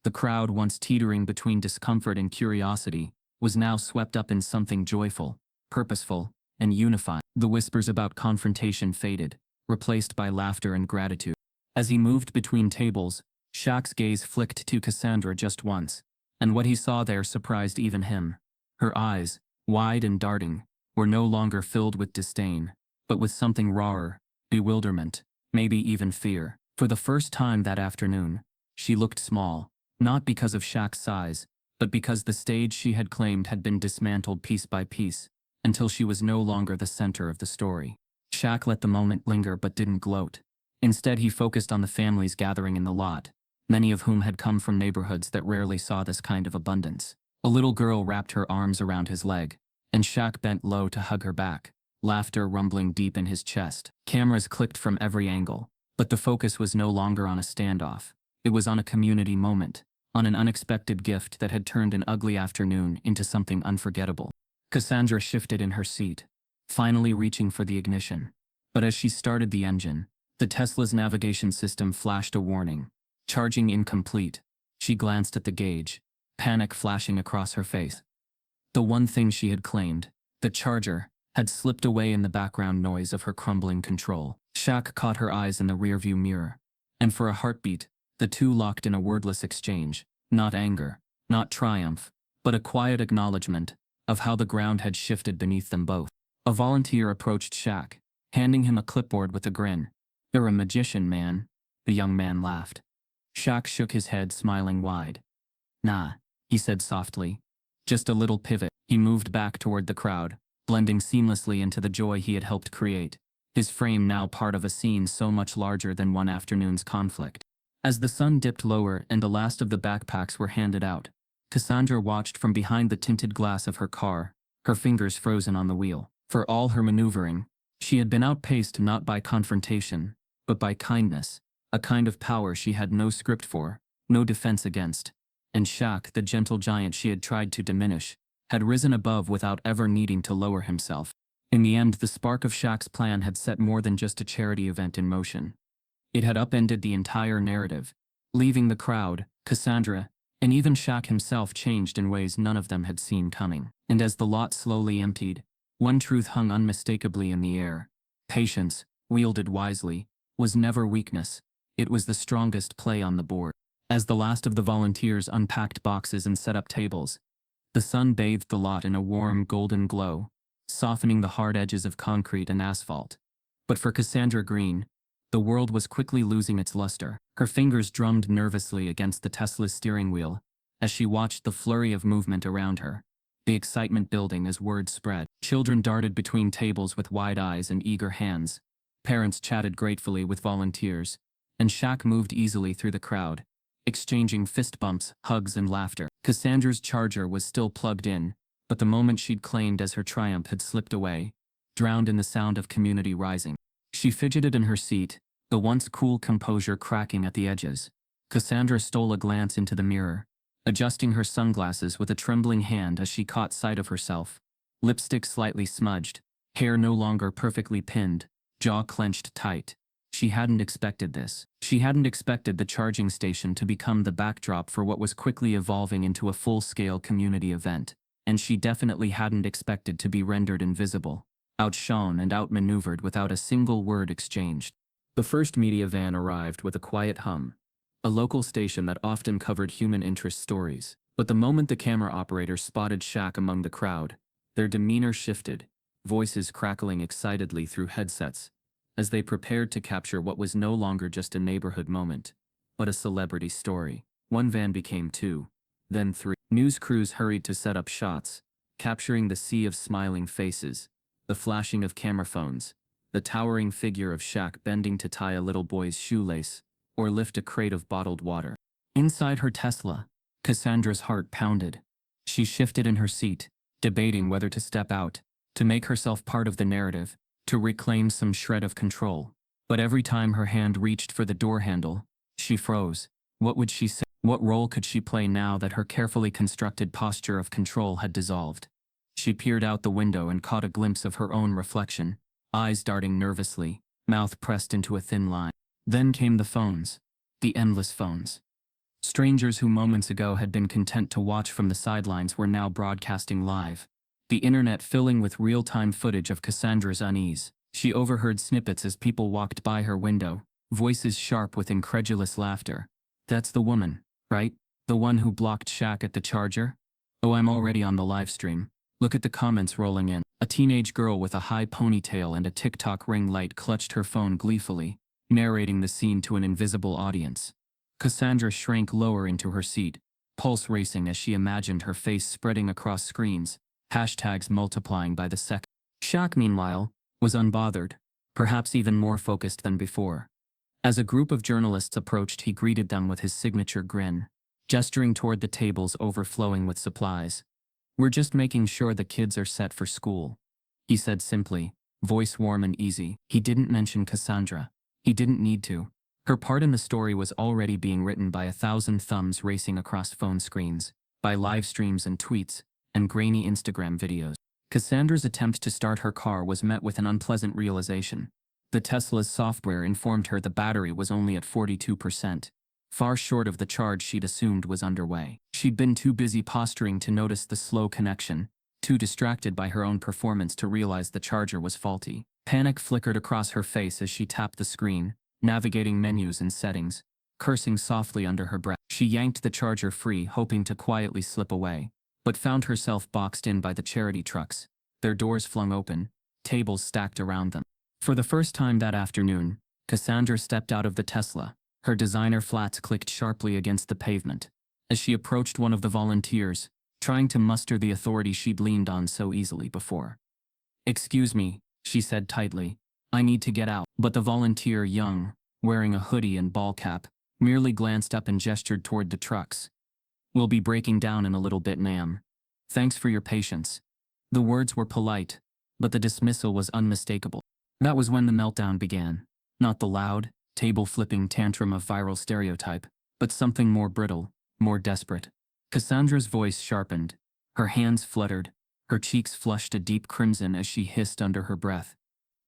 The crowd, once teetering between discomfort and curiosity, was now swept up in something joyful, purposeful, and unifying. The whispers about confrontation faded, replaced by laughter and gratitude. As he moved between tables, Shaq's gaze flicked to Cassandra just once, and what he saw there surprised even him. Her eyes, wide and darting, were no longer filled with disdain, but with something rawer, bewilderment, maybe even fear. For the first time that afternoon, she looked small, not because of Shaq's size, but because the stage she had claimed had been dismantled piece by piece, until she was no longer the center of the story. Shaq let the moment linger but didn't gloat. Instead, he focused on the families gathering in the lot, many of whom had come from neighborhoods that rarely saw this kind of abundance. A little girl wrapped her arms around his leg, and Shaq bent low to hug her back, laughter rumbling deep in his chest. Cameras clicked from every angle, but the focus was no longer on a standoff. It was on a community moment, on an unexpected gift that had turned an ugly afternoon into something unforgettable. Cassandra shifted in her seat, finally reaching for the ignition. But as she started the engine, the Tesla's navigation system flashed a warning. Charging incomplete. She glanced at the gauge, panic flashing across her face. The one thing she had claimed, the charger, had slipped away in the background noise of her crumbling control. Shaq caught her eyes in the rearview mirror, and for a heartbeat, the two locked in a wordless exchange, not anger, not triumph, but a quiet acknowledgement of how the ground had shifted beneath them both. A volunteer approached Shaq, handing him a clipboard with a grin. "You're a magician, man," the young man laughed. Shaq shook his head, smiling wide. "Nah," he said softly. "Just a little pivot." He moved back toward the crowd, blending seamlessly into the joy he had helped create, his frame now part of a scene so much larger than one afternoon's conflict. As the sun dipped lower and the last of the backpacks were handed out, Cassandra watched from behind the tinted glass of her car, her fingers frozen on the wheel. For all her maneuvering, she had been outpaced not by confrontation, but by kindness, a kind of power she had no script for, no defense against. And Shaq, the gentle giant she had tried to diminish, had risen above without ever needing to lower himself. In the end, the spark of Shaq's plan had set more than just a charity event in motion. It had upended the entire narrative, leaving the crowd, Cassandra, and even Shaq himself changed in ways none of them had seen coming. And as the lot slowly emptied, one truth hung unmistakably in the air. Patience, wielded wisely, was never weakness. It was the strongest play on the board. As the last of the volunteers unpacked boxes and set up tables, the sun bathed the lot in a warm golden glow, softening the hard edges of concrete and asphalt. But for Cassandra Green, the world was quickly losing its luster. Her fingers drummed nervously against the Tesla's steering wheel as she watched the flurry of movement around her, the excitement building as word spread. Children darted between tables with wide eyes and eager hands. Parents chatted gratefully with volunteers, and Shaq moved easily through the crowd, exchanging fist bumps, hugs, and laughter. Cassandra's charger was still plugged in, but the moment she'd claimed as her triumph had slipped away, drowned in the sound of community rising. She fidgeted in her seat, the once cool composure cracking at the edges. Cassandra stole a glance into the mirror, adjusting her sunglasses with a trembling hand as she caught sight of herself. Lipstick slightly smudged, hair no longer perfectly pinned, jaw clenched tight. She hadn't expected this. She hadn't expected the charging station to become the backdrop for what was quickly evolving into a full-scale community event. And she definitely hadn't expected to be rendered invisible, outshone and outmaneuvered without a single word exchanged. The first media van arrived with a quiet hum, a local station that often covered human interest stories. But the moment the camera operator spotted Shaq among the crowd, their demeanor shifted, voices crackling excitedly through headsets. as they prepared to capture what was no longer just a neighborhood moment, but a celebrity story. One van became two, then three. News crews hurried to set up shots, capturing the sea of smiling faces, the flashing of camera phones, the towering figure of Shaq bending to tie a little boy's shoelace or lift a crate of bottled water. Inside her Tesla, Cassandra's heart pounded. She shifted in her seat, debating whether to step out, to make herself part of the narrative, to reclaim some shred of control. But every time her hand reached for the door handle, she froze. What would she say? What role could she play now that her carefully constructed posture of control had dissolved? She peered out the window and caught a glimpse of her own reflection, eyes darting nervously, mouth pressed into a thin line. Then came the phones. The endless phones. Strangers who moments ago had been content to watch from the sidelines were now broadcasting live. The internet filling with real-time footage of Cassandra's unease. She overheard snippets as people walked by her window, voices sharp with incredulous laughter. "That's the woman, right? The one who blocked Shaq at the Charger? Oh, I'm already on the live stream. Look at the comments rolling in." A teenage girl with a high ponytail and a TikTok ring light clutched her phone gleefully, narrating the scene to an invisible audience. Cassandra shrank lower into her seat, pulse racing as she imagined her face spreading across screens, hashtags multiplying by the second. Shaq, meanwhile, was unbothered, perhaps even more focused than before. As a group of journalists approached, he greeted them with his signature grin, gesturing toward the tables overflowing with supplies. "We're just making sure the kids are set for school," he said simply, voice warm and easy. He didn't mention Cassandra. He didn't need to. Her part in the story was already being written by 1,000 thumbs racing across phone screens, by live streams and tweets, and grainy Instagram videos. Cassandra's attempt to start her car was met with an unpleasant realization. The Tesla's software informed her the battery was only at 42%, far short of the charge she'd assumed was underway. She'd been too busy posturing to notice the slow connection, too distracted by her own performance to realize the charger was faulty. Panic flickered across her face as she tapped the screen, navigating menus and settings, cursing softly under her breath. She yanked the charger free, hoping to quietly slip away, but found herself boxed in by the charity trucks, their doors flung open, tables stacked around them. For the first time that afternoon, Cassandra stepped out of the Tesla. Her designer flats clicked sharply against the pavement. As she approached one of the volunteers, trying to muster the authority she'd leaned on so easily before. "Excuse me," she said tightly. "I need to get out." But the volunteer, young, wearing a hoodie and ball cap, merely glanced up and gestured toward the trucks. "We'll be breaking down in a little bit, ma'am. Thanks for your patience." The words were polite, but the dismissal was unmistakable. That was when the meltdown began. Not the loud, table-flipping tantrum of viral stereotype, but something more brittle, more desperate. Cassandra's voice sharpened. Her hands fluttered. Her cheeks flushed a deep crimson as she hissed under her breath.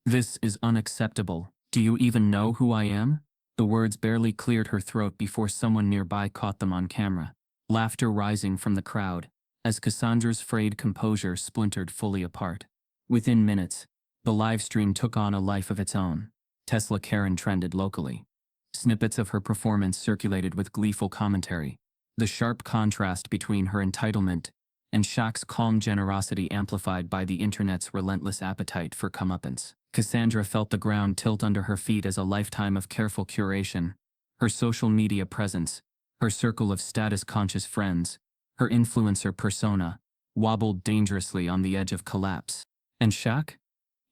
"This is unacceptable. Do you even know who I am?" The words barely cleared her throat before someone nearby caught them on camera. Laughter rising from the crowd, as Cassandra's frayed composure splintered fully apart. Within minutes, the live stream took on a life of its own. Tesla Karen trended locally. Snippets of her performance circulated with gleeful commentary. The sharp contrast between her entitlement and Shaq's calm generosity amplified by the internet's relentless appetite for comeuppance. Cassandra felt the ground tilt under her feet as a lifetime of careful curation. Her social media presence, her circle of status-conscious friends, her influencer persona, wobbled dangerously on the edge of collapse. And Shaq?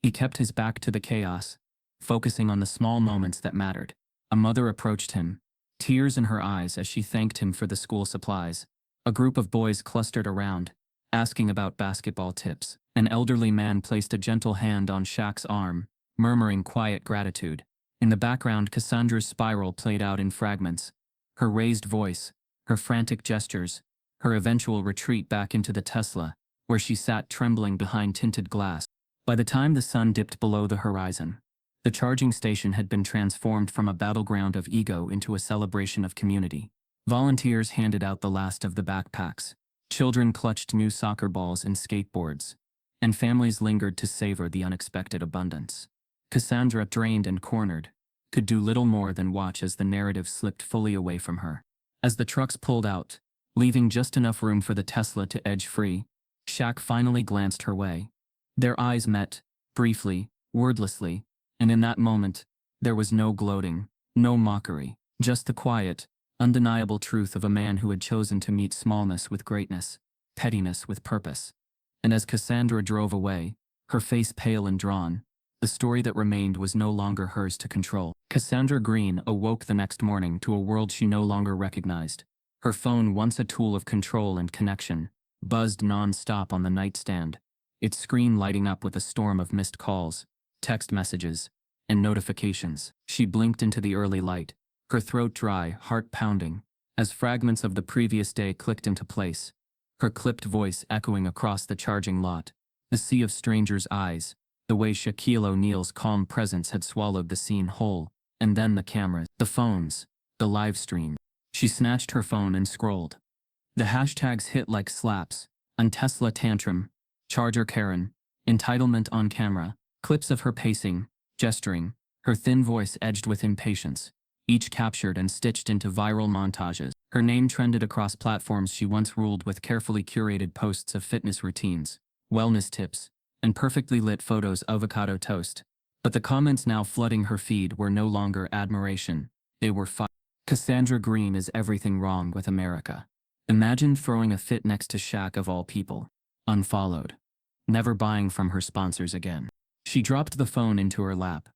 He kept his back to the chaos, focusing on the small moments that mattered. A mother approached him, tears in her eyes as she thanked him for the school supplies. A group of boys clustered around, asking about basketball tips. An elderly man placed a gentle hand on Shaq's arm, murmuring quiet gratitude. In the background, Cassandra's spiral played out in fragments. Her raised voice, her frantic gestures, her eventual retreat back into the Tesla, where she sat trembling behind tinted glass. By the time the sun dipped below the horizon, the charging station had been transformed from a battleground of ego into a celebration of community. Volunteers handed out the last of the backpacks. Children clutched new soccer balls and skateboards, and families lingered to savor the unexpected abundance. Cassandra, drained and cornered, could do little more than watch as the narrative slipped fully away from her. As the trucks pulled out, leaving just enough room for the Tesla to edge free, Shaq finally glanced her way. Their eyes met, briefly, wordlessly, And in that moment, there was no gloating, no mockery, just the quiet, undeniable truth of a man who had chosen to meet smallness with greatness, pettiness with purpose. And as Cassandra drove away, her face pale and drawn, the story that remained was no longer hers to control. Cassandra Green awoke the next morning to a world she no longer recognized. Her phone, once a tool of control and connection, buzzed non-stop on the nightstand, its screen lighting up with a storm of missed calls, text messages, and notifications. She blinked into the early light, her throat dry, heart pounding, as fragments of the previous day clicked into place, her clipped voice echoing across the charging lot, the sea of strangers' eyes, the way Shaquille O'Neal's calm presence had swallowed the scene whole, and then the cameras, the phones, the live stream. She snatched her phone and scrolled. The hashtags hit like slaps: untesla tantrum, charger Karen, entitlement on camera, clips of her pacing, gesturing, her thin voice edged with impatience, each captured and stitched into viral montages. Her name trended across platforms she once ruled with carefully curated posts of fitness routines, wellness tips, and perfectly lit photos of avocado toast. But the comments now flooding her feed were no longer admiration. They were fire. Cassandra Green is everything wrong with America. Imagine throwing a fit next to Shaq of all people. Unfollowed. Never buying from her sponsors again. She dropped the phone into her lap,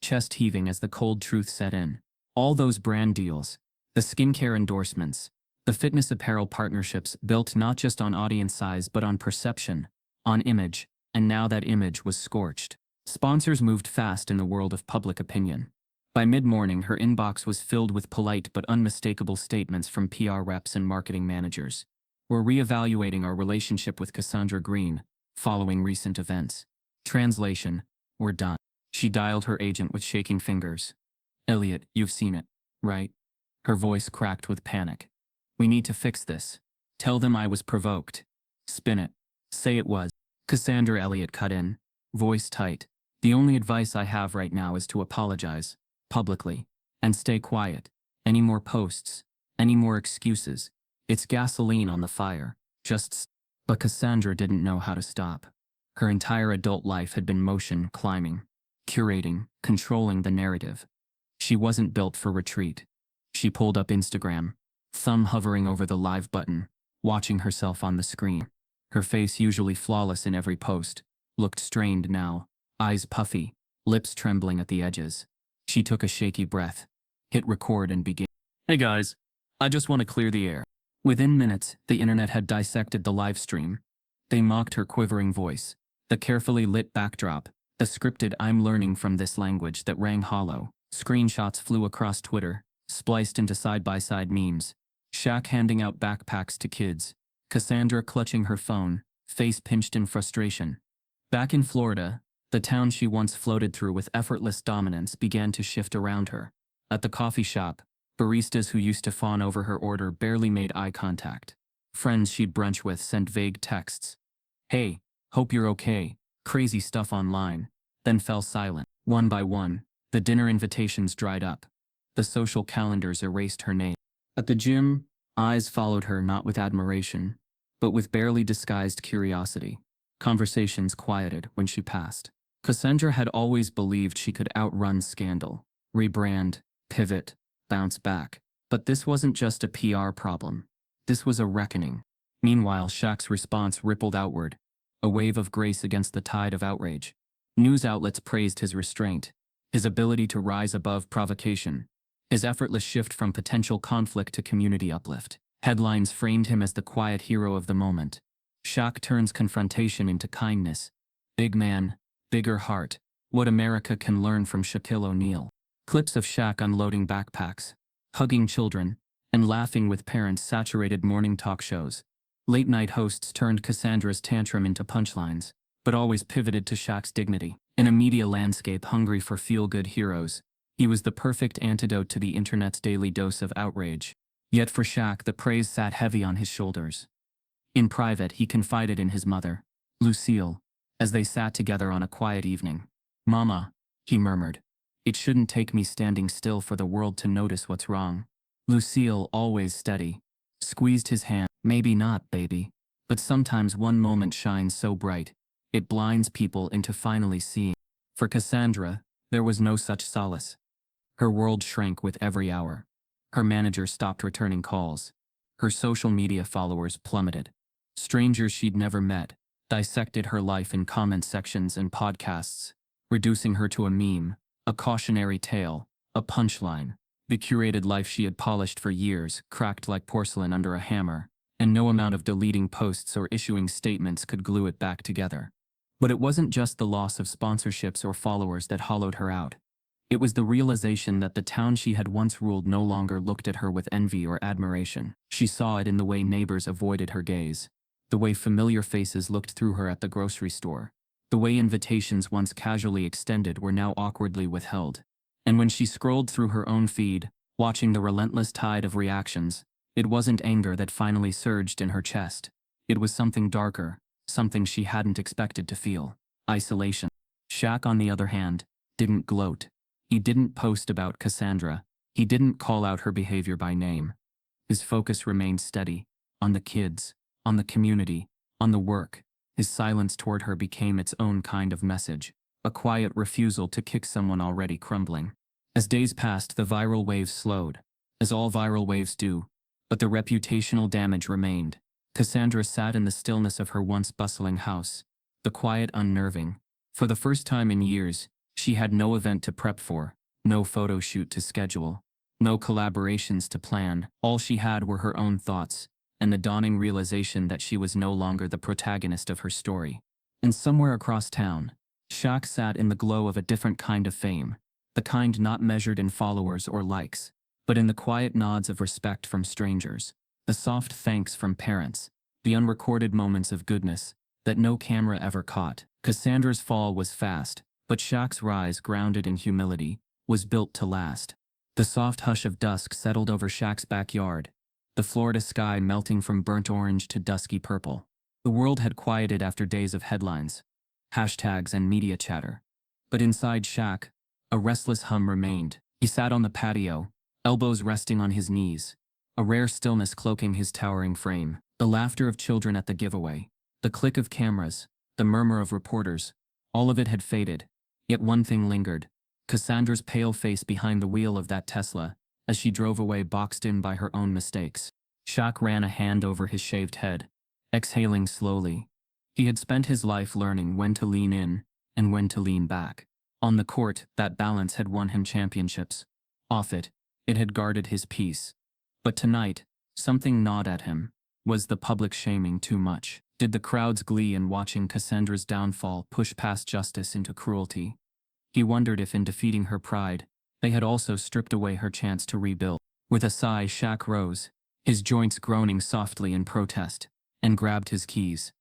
chest heaving as the cold truth set in. All those brand deals, the skincare endorsements, the fitness apparel partnerships built not just on audience size but on perception, on image, and now that image was scorched. Sponsors moved fast in the world of public opinion. By mid-morning, her inbox was filled with polite but unmistakable statements from PR reps and marketing managers. We're reevaluating our relationship with Cassandra Green, following recent events. Translation: we're done. She dialed her agent with shaking fingers. Elliot, you've seen it, right? Her voice cracked with panic. We need to fix this. Tell them I was provoked. Spin it. Say it was. Cassandra Elliot cut in, voice tight. The only advice I have right now is to apologize, publicly, and stay quiet. Any more posts, any more excuses. It's gasoline on the fire. But Cassandra didn't know how to stop. Her entire adult life had been motion climbing, curating, controlling the narrative. She wasn't built for retreat. She pulled up Instagram, thumb hovering over the live button, watching herself on the screen. Her face, usually flawless in every post, looked strained now, eyes puffy, lips trembling at the edges. She took a shaky breath, hit record and began. Hey guys, I just want to clear the air. Within minutes, the internet had dissected the live stream. They mocked her quivering voice, the carefully lit backdrop, the scripted "I'm learning from this language" that rang hollow. Screenshots flew across Twitter, spliced into side-by-side memes. Shaq handing out backpacks to kids, Cassandra clutching her phone, face pinched in frustration. Back in Florida, the town she once floated through with effortless dominance began to shift around her. At the coffee shop, baristas who used to fawn over her order barely made eye contact. Friends she'd brunch with sent vague texts. Hey, hope you're okay, crazy stuff online, then fell silent. One by one, the dinner invitations dried up. The social calendars erased her name. At the gym, eyes followed her not with admiration, but with barely disguised curiosity. Conversations quieted when she passed. Cassandra had always believed she could outrun scandal, rebrand, pivot, bounce back. But this wasn't just a PR problem. This was a reckoning. Meanwhile, Shaq's response rippled outward, a wave of grace against the tide of outrage. News outlets praised his restraint, his ability to rise above provocation, his effortless shift from potential conflict to community uplift. Headlines framed him as the quiet hero of the moment. Shaq turns confrontation into kindness. Big man, bigger heart. What America can learn from Shaquille O'Neal. Clips of Shaq unloading backpacks, hugging children, and laughing with parents saturated morning talk shows. Late-night hosts turned Cassandra's tantrum into punchlines, but always pivoted to Shaq's dignity. In a media landscape hungry for feel-good heroes, he was the perfect antidote to the internet's daily dose of outrage. Yet for Shaq, the praise sat heavy on his shoulders. In private, he confided in his mother, Lucille, as they sat together on a quiet evening. "Mama," he murmured, "it shouldn't take me standing still for the world to notice what's wrong." Lucille, always steady, squeezed his hand. "Maybe not, baby, but sometimes one moment shines so bright, it blinds people into finally seeing." For Cassandra, There was no such solace. Her world shrank with every hour. Her manager stopped returning calls. Her social media followers plummeted. Strangers she'd never met dissected her life in comment sections and podcasts, reducing her to a meme, a cautionary tale, a punchline. The curated life she had polished for years cracked like porcelain under a hammer, and no amount of deleting posts or issuing statements could glue it back together. But it wasn't just the loss of sponsorships or followers that hollowed her out. It was the realization that the town she had once ruled no longer looked at her with envy or admiration. She saw it in the way neighbors avoided her gaze, the way familiar faces looked through her at the grocery store, the way invitations once casually extended were now awkwardly withheld. And when she scrolled through her own feed, watching the relentless tide of reactions, it wasn't anger that finally surged in her chest. It was something darker, something she hadn't expected to feel: isolation. Shaq, on the other hand, didn't gloat. He didn't post about Cassandra. He didn't call out her behavior by name. His focus remained steady, on the kids, on the community, on the work. His silence toward her became its own kind of message, a quiet refusal to kick someone already crumbling. As days passed, the viral waves slowed, as all viral waves do, but the reputational damage remained. Cassandra sat in the stillness of her once bustling house, the quiet unnerving. For the first time in years, she had no event to prep for, no photo shoot to schedule, no collaborations to plan. All she had were her own thoughts, and the dawning realization that she was no longer the protagonist of her story. And somewhere across town, Shaq sat in the glow of a different kind of fame, the kind not measured in followers or likes, but in the quiet nods of respect from strangers, the soft thanks from parents, the unrecorded moments of goodness that no camera ever caught. Cassandra's fall was fast, but Shaq's rise, grounded in humility, was built to last. The soft hush of dusk settled over Shaq's backyard, the Florida sky melting from burnt orange to dusky purple. The world had quieted after days of headlines, hashtags, and media chatter. But inside Shaq, a restless hum remained. He sat on the patio, elbows resting on his knees, a rare stillness cloaking his towering frame. The laughter of children at the giveaway, the click of cameras, the murmur of reporters, all of it had faded. Yet one thing lingered: Cassandra's pale face behind the wheel of that Tesla, as she drove away, boxed in by her own mistakes. Shaq ran a hand over his shaved head, exhaling slowly. He had spent his life learning when to lean in and when to lean back. On the court, that balance had won him championships. Off it, it had guarded his peace. But tonight, something gnawed at him. Was the public shaming too much? Did the crowd's glee in watching Cassandra's downfall push past justice into cruelty? He wondered if in defeating her pride, they had also stripped away her chance to rebuild. With a sigh, Shaq rose, his joints groaning softly in protest, and grabbed his keys.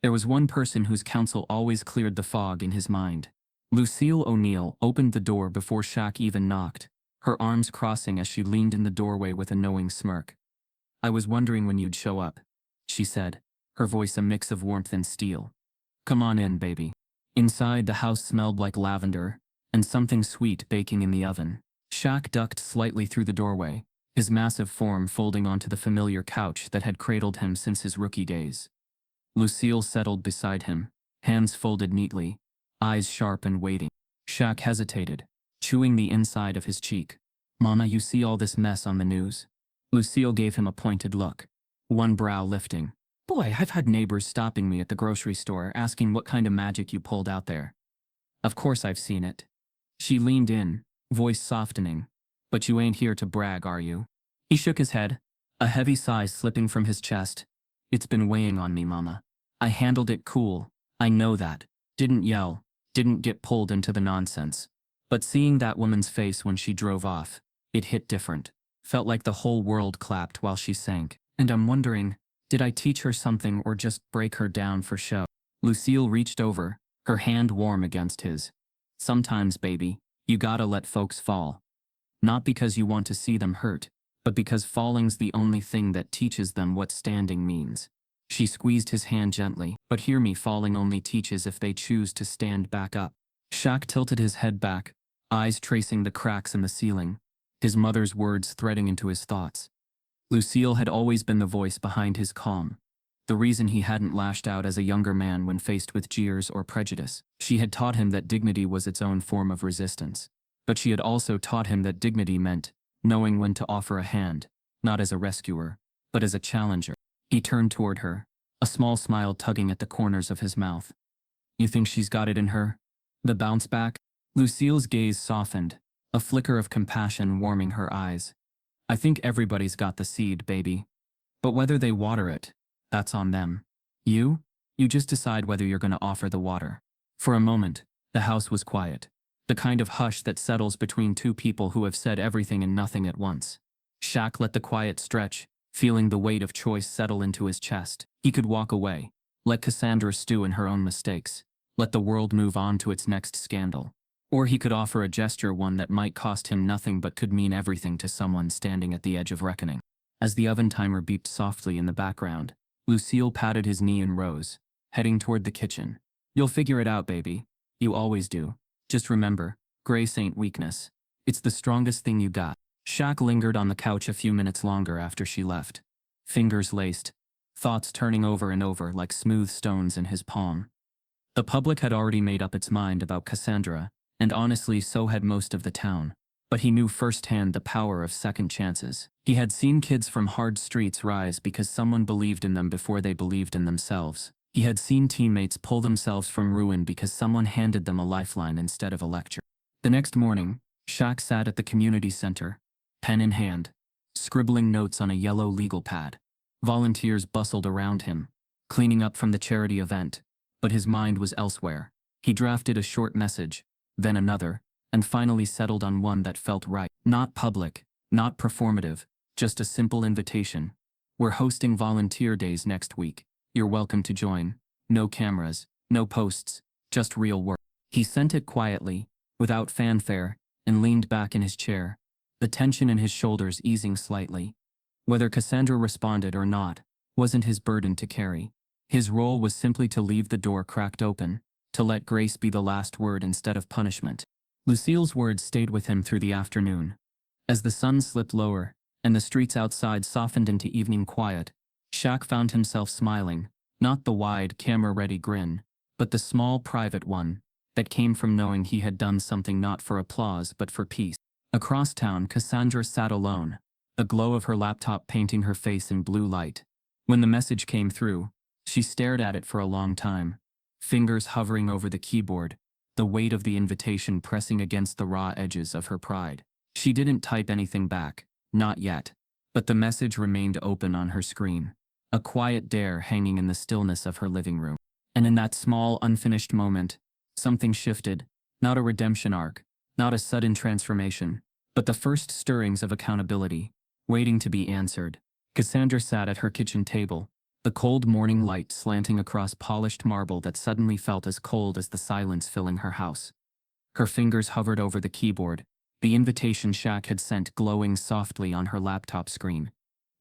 There was one person whose counsel always cleared the fog in his mind. Lucille O'Neill opened the door before Shaq even knocked, her arms crossing as she leaned in the doorway with a knowing smirk. "I was wondering when you'd show up," she said, her voice a mix of warmth and steel. "Come on in, baby." Inside, the house smelled like lavender, and something sweet baking in the oven. Shaq ducked slightly through the doorway, his massive form folding onto the familiar couch that had cradled him since his rookie days. Lucille settled beside him, hands folded neatly, eyes sharp and waiting. Shaq hesitated, chewing the inside of his cheek. "Mama, you see all this mess on the news?" Lucille gave him a pointed look, one brow lifting. "Boy, I've had neighbors stopping me at the grocery store asking what kind of magic you pulled out there." "Of course I've seen it." She leaned in, voice softening. "But you ain't here to brag, are you?" He shook his head, a heavy sigh slipping from his chest. "It's been weighing on me, Mama. I handled it cool, I know that. Didn't yell, didn't get pulled into the nonsense. But seeing that woman's face when she drove off, it hit different. Felt like the whole world clapped while she sank. And I'm wondering, did I teach her something or just break her down for show?" Lucille reached over, her hand warm against his. "Sometimes, baby, you gotta let folks fall. Not because you want to see them hurt, but because falling's the only thing that teaches them what standing means." She squeezed his hand gently. "But hear me, falling only teaches if they choose to stand back up." Shaq tilted his head back, eyes tracing the cracks in the ceiling, his mother's words threading into his thoughts. Lucille had always been the voice behind his calm, The reason he hadn't lashed out as a younger man when faced with jeers or prejudice. She had taught him that dignity was its own form of resistance. But she had also taught him that dignity meant knowing when to offer a hand, not as a rescuer, but as a challenger. He turned toward her, a small smile tugging at the corners of his mouth. You think she's got it in her? The bounce back? Lucille's gaze softened, a flicker of compassion warming her eyes. I think everybody's got the seed, baby. But whether they water it, that's on them. You just decide whether you're going to offer the water. For a moment, the house was quiet. The kind of hush that settles between two people who have said everything and nothing at once. Shaq let the quiet stretch, feeling the weight of choice settle into his chest. He could walk away, let Cassandra stew in her own mistakes, let the world move on to its next scandal. Or he could offer a gesture, one that might cost him nothing but could mean everything to someone standing at the edge of reckoning. As the oven timer beeped softly in the background, Lucille patted his knee and rose, heading toward the kitchen. You'll figure it out, baby. You always do. Just remember, grace ain't weakness. It's the strongest thing you got. Shaq lingered on the couch a few minutes longer after she left. Fingers laced, thoughts turning over and over like smooth stones in his palm. The public had already made up its mind about Cassandra, and honestly so had most of the town. But he knew firsthand the power of second chances. He had seen kids from hard streets rise because someone believed in them before they believed in themselves. He had seen teammates pull themselves from ruin because someone handed them a lifeline instead of a lecture. The next morning, Shaq sat at the community center, pen in hand, scribbling notes on a yellow legal pad. Volunteers bustled around him, cleaning up from the charity event, but his mind was elsewhere. He drafted a short message, then another, and finally settled on one that felt right. Not public, not performative, just a simple invitation. We're hosting volunteer days next week. You're welcome to join. No cameras, no posts, just real work. He sent it quietly, without fanfare, and leaned back in his chair, the tension in his shoulders easing slightly. Whether Cassandra responded or not wasn't his burden to carry. His role was simply to leave the door cracked open, to let grace be the last word instead of punishment. Lucille's words stayed with him through the afternoon. As the sun slipped lower, and the streets outside softened into evening quiet, Shaq found himself smiling, not the wide, camera-ready grin, but the small, private one that came from knowing he had done something not for applause but for peace. Across town, Cassandra sat alone, the glow of her laptop painting her face in blue light. When the message came through, she stared at it for a long time, fingers hovering over the keyboard, the weight of the invitation pressing against the raw edges of her pride. She didn't type anything back, not yet, but the message remained open on her screen, a quiet dare hanging in the stillness of her living room. And in that small, unfinished moment, something shifted, not a redemption arc, not a sudden transformation, but the first stirrings of accountability, waiting to be answered. Cassandra sat at her kitchen table, the cold morning light slanting across polished marble that suddenly felt as cold as the silence filling her house. Her fingers hovered over the keyboard, the invitation Shaq had sent glowing softly on her laptop screen.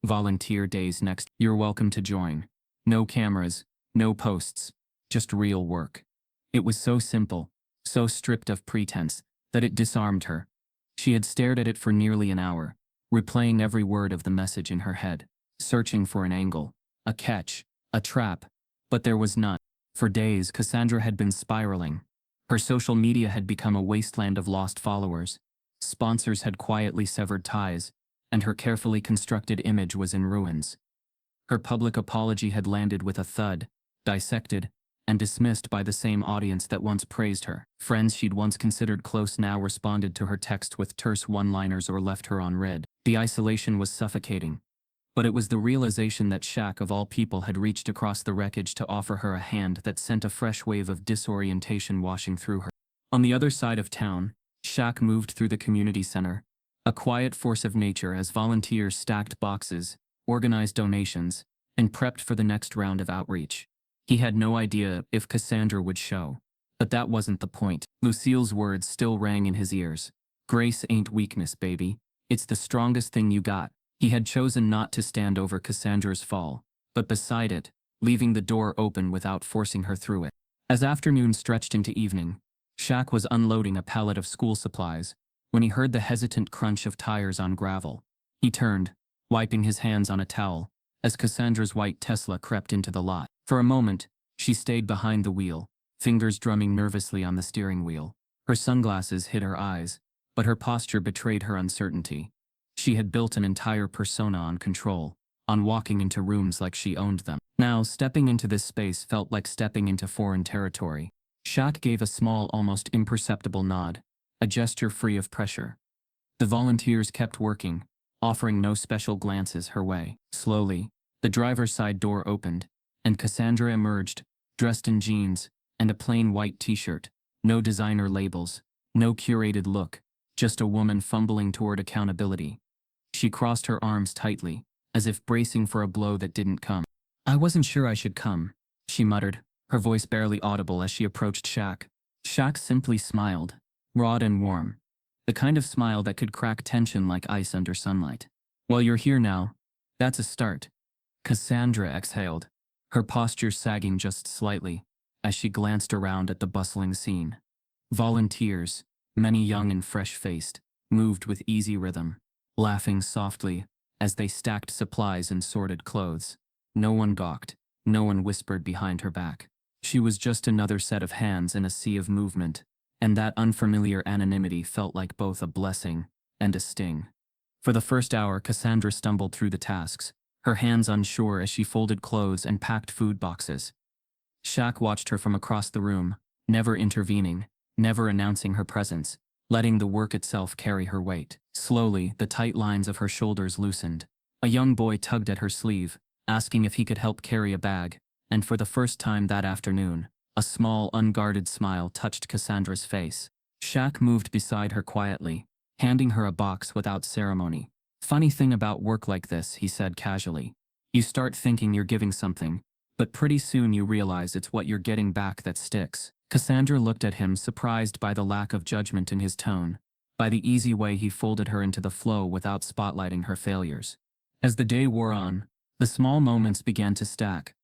Volunteer days next. You're welcome to join. No cameras, no posts, just real work. It was so simple, so stripped of pretense, that it disarmed her. She had stared at it for nearly an hour, replaying every word of the message in her head, searching for an angle, a catch, a trap, but there was none. For days, Cassandra had been spiraling. Her social media had become a wasteland of lost followers. Sponsors had quietly severed ties, and her carefully constructed image was in ruins. Her public apology had landed with a thud, dissected, and dismissed by the same audience that once praised her. Friends she'd once considered close now responded to her text with terse one-liners or left her on read. The isolation was suffocating. But it was the realization that Shaq of all people had reached across the wreckage to offer her a hand that sent a fresh wave of disorientation washing through her. On the other side of town, Shaq moved through the community center, a quiet force of nature as volunteers stacked boxes, organized donations, and prepped for the next round of outreach. He had no idea if Cassandra would show, but that wasn't the point. Lucille's words still rang in his ears. Grace ain't weakness, baby. It's the strongest thing you got. He had chosen not to stand over Cassandra's fall, but beside it, leaving the door open without forcing her through it. As afternoon stretched into evening, Shaq was unloading a pallet of school supplies when he heard the hesitant crunch of tires on gravel. He turned, wiping his hands on a towel, as Cassandra's white Tesla crept into the lot. For a moment, she stayed behind the wheel, fingers drumming nervously on the steering wheel. Her sunglasses hid her eyes, but her posture betrayed her uncertainty. She had built an entire persona on control, on walking into rooms like she owned them. Now, stepping into this space felt like stepping into foreign territory. Shaq gave a small, almost imperceptible nod, a gesture free of pressure. The volunteers kept working, offering no special glances her way. Slowly, the driver's side door opened, and Cassandra emerged, dressed in jeans and a plain white t-shirt. No designer labels, no curated look, just a woman fumbling toward accountability. She crossed her arms tightly, as if bracing for a blow that didn't come. "I wasn't sure I should come," she muttered, her voice barely audible as she approached Shaq. Shaq simply smiled, broad and warm, the kind of smile that could crack tension like ice under sunlight. "Well, you're here now. That's a start." Cassandra exhaled, her posture sagging just slightly, as she glanced around at the bustling scene. Volunteers, many young and fresh-faced, moved with easy rhythm, laughing softly as they stacked supplies and sorted clothes. No one gawked, no one whispered behind her back. She was just another set of hands in a sea of movement, and that unfamiliar anonymity felt like both a blessing and a sting. For the first hour, Cassandra stumbled through the tasks, her hands unsure as she folded clothes and packed food boxes. Shaq watched her from across the room, never intervening, never announcing her presence, letting the work itself carry her weight. Slowly, the tight lines of her shoulders loosened. A young boy tugged at her sleeve, asking if he could help carry a bag, and for the first time that afternoon, a small, unguarded smile touched Cassandra's face. Shaq moved beside her quietly, handing her a box without ceremony. "Funny thing about work like this," he said casually. "You start thinking you're giving something, but pretty soon you realize it's what you're getting back that sticks." Cassandra looked at him, surprised by the lack of judgment in his tone, by the easy way he folded her into the flow without spotlighting her failures. As the day wore on, the small moments began to stack.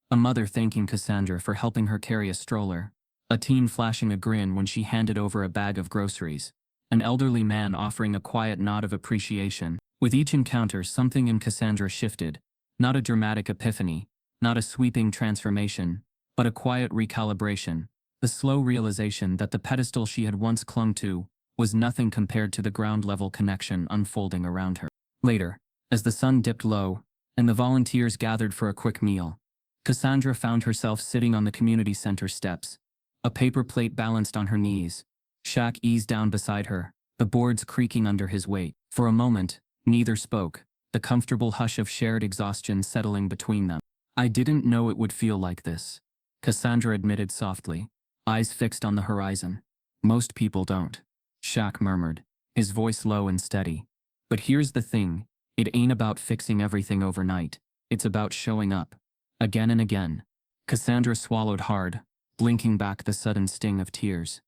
A mother thanking Cassandra for helping her carry a stroller, a teen flashing a grin when she handed over a bag of groceries, an elderly man offering a quiet nod of appreciation. With each encounter, something in Cassandra shifted, not a dramatic epiphany, not a sweeping transformation, but a quiet recalibration, the slow realization that the pedestal she had once clung to was nothing compared to the ground-level connection unfolding around her. Later, as the sun dipped low, and the volunteers gathered for a quick meal, Cassandra found herself sitting on the community center steps, a paper plate balanced on her knees. Shaq eased down beside her, the boards creaking under his weight. For a moment, neither spoke, the comfortable hush of shared exhaustion settling between them. "I didn't know it would feel like this," Cassandra admitted softly, eyes fixed on the horizon. "Most people don't," Shaq murmured, his voice low and steady. "But here's the thing, it ain't about fixing everything overnight, it's about showing up. Again and again." Cassandra swallowed hard, blinking back the sudden sting of tears.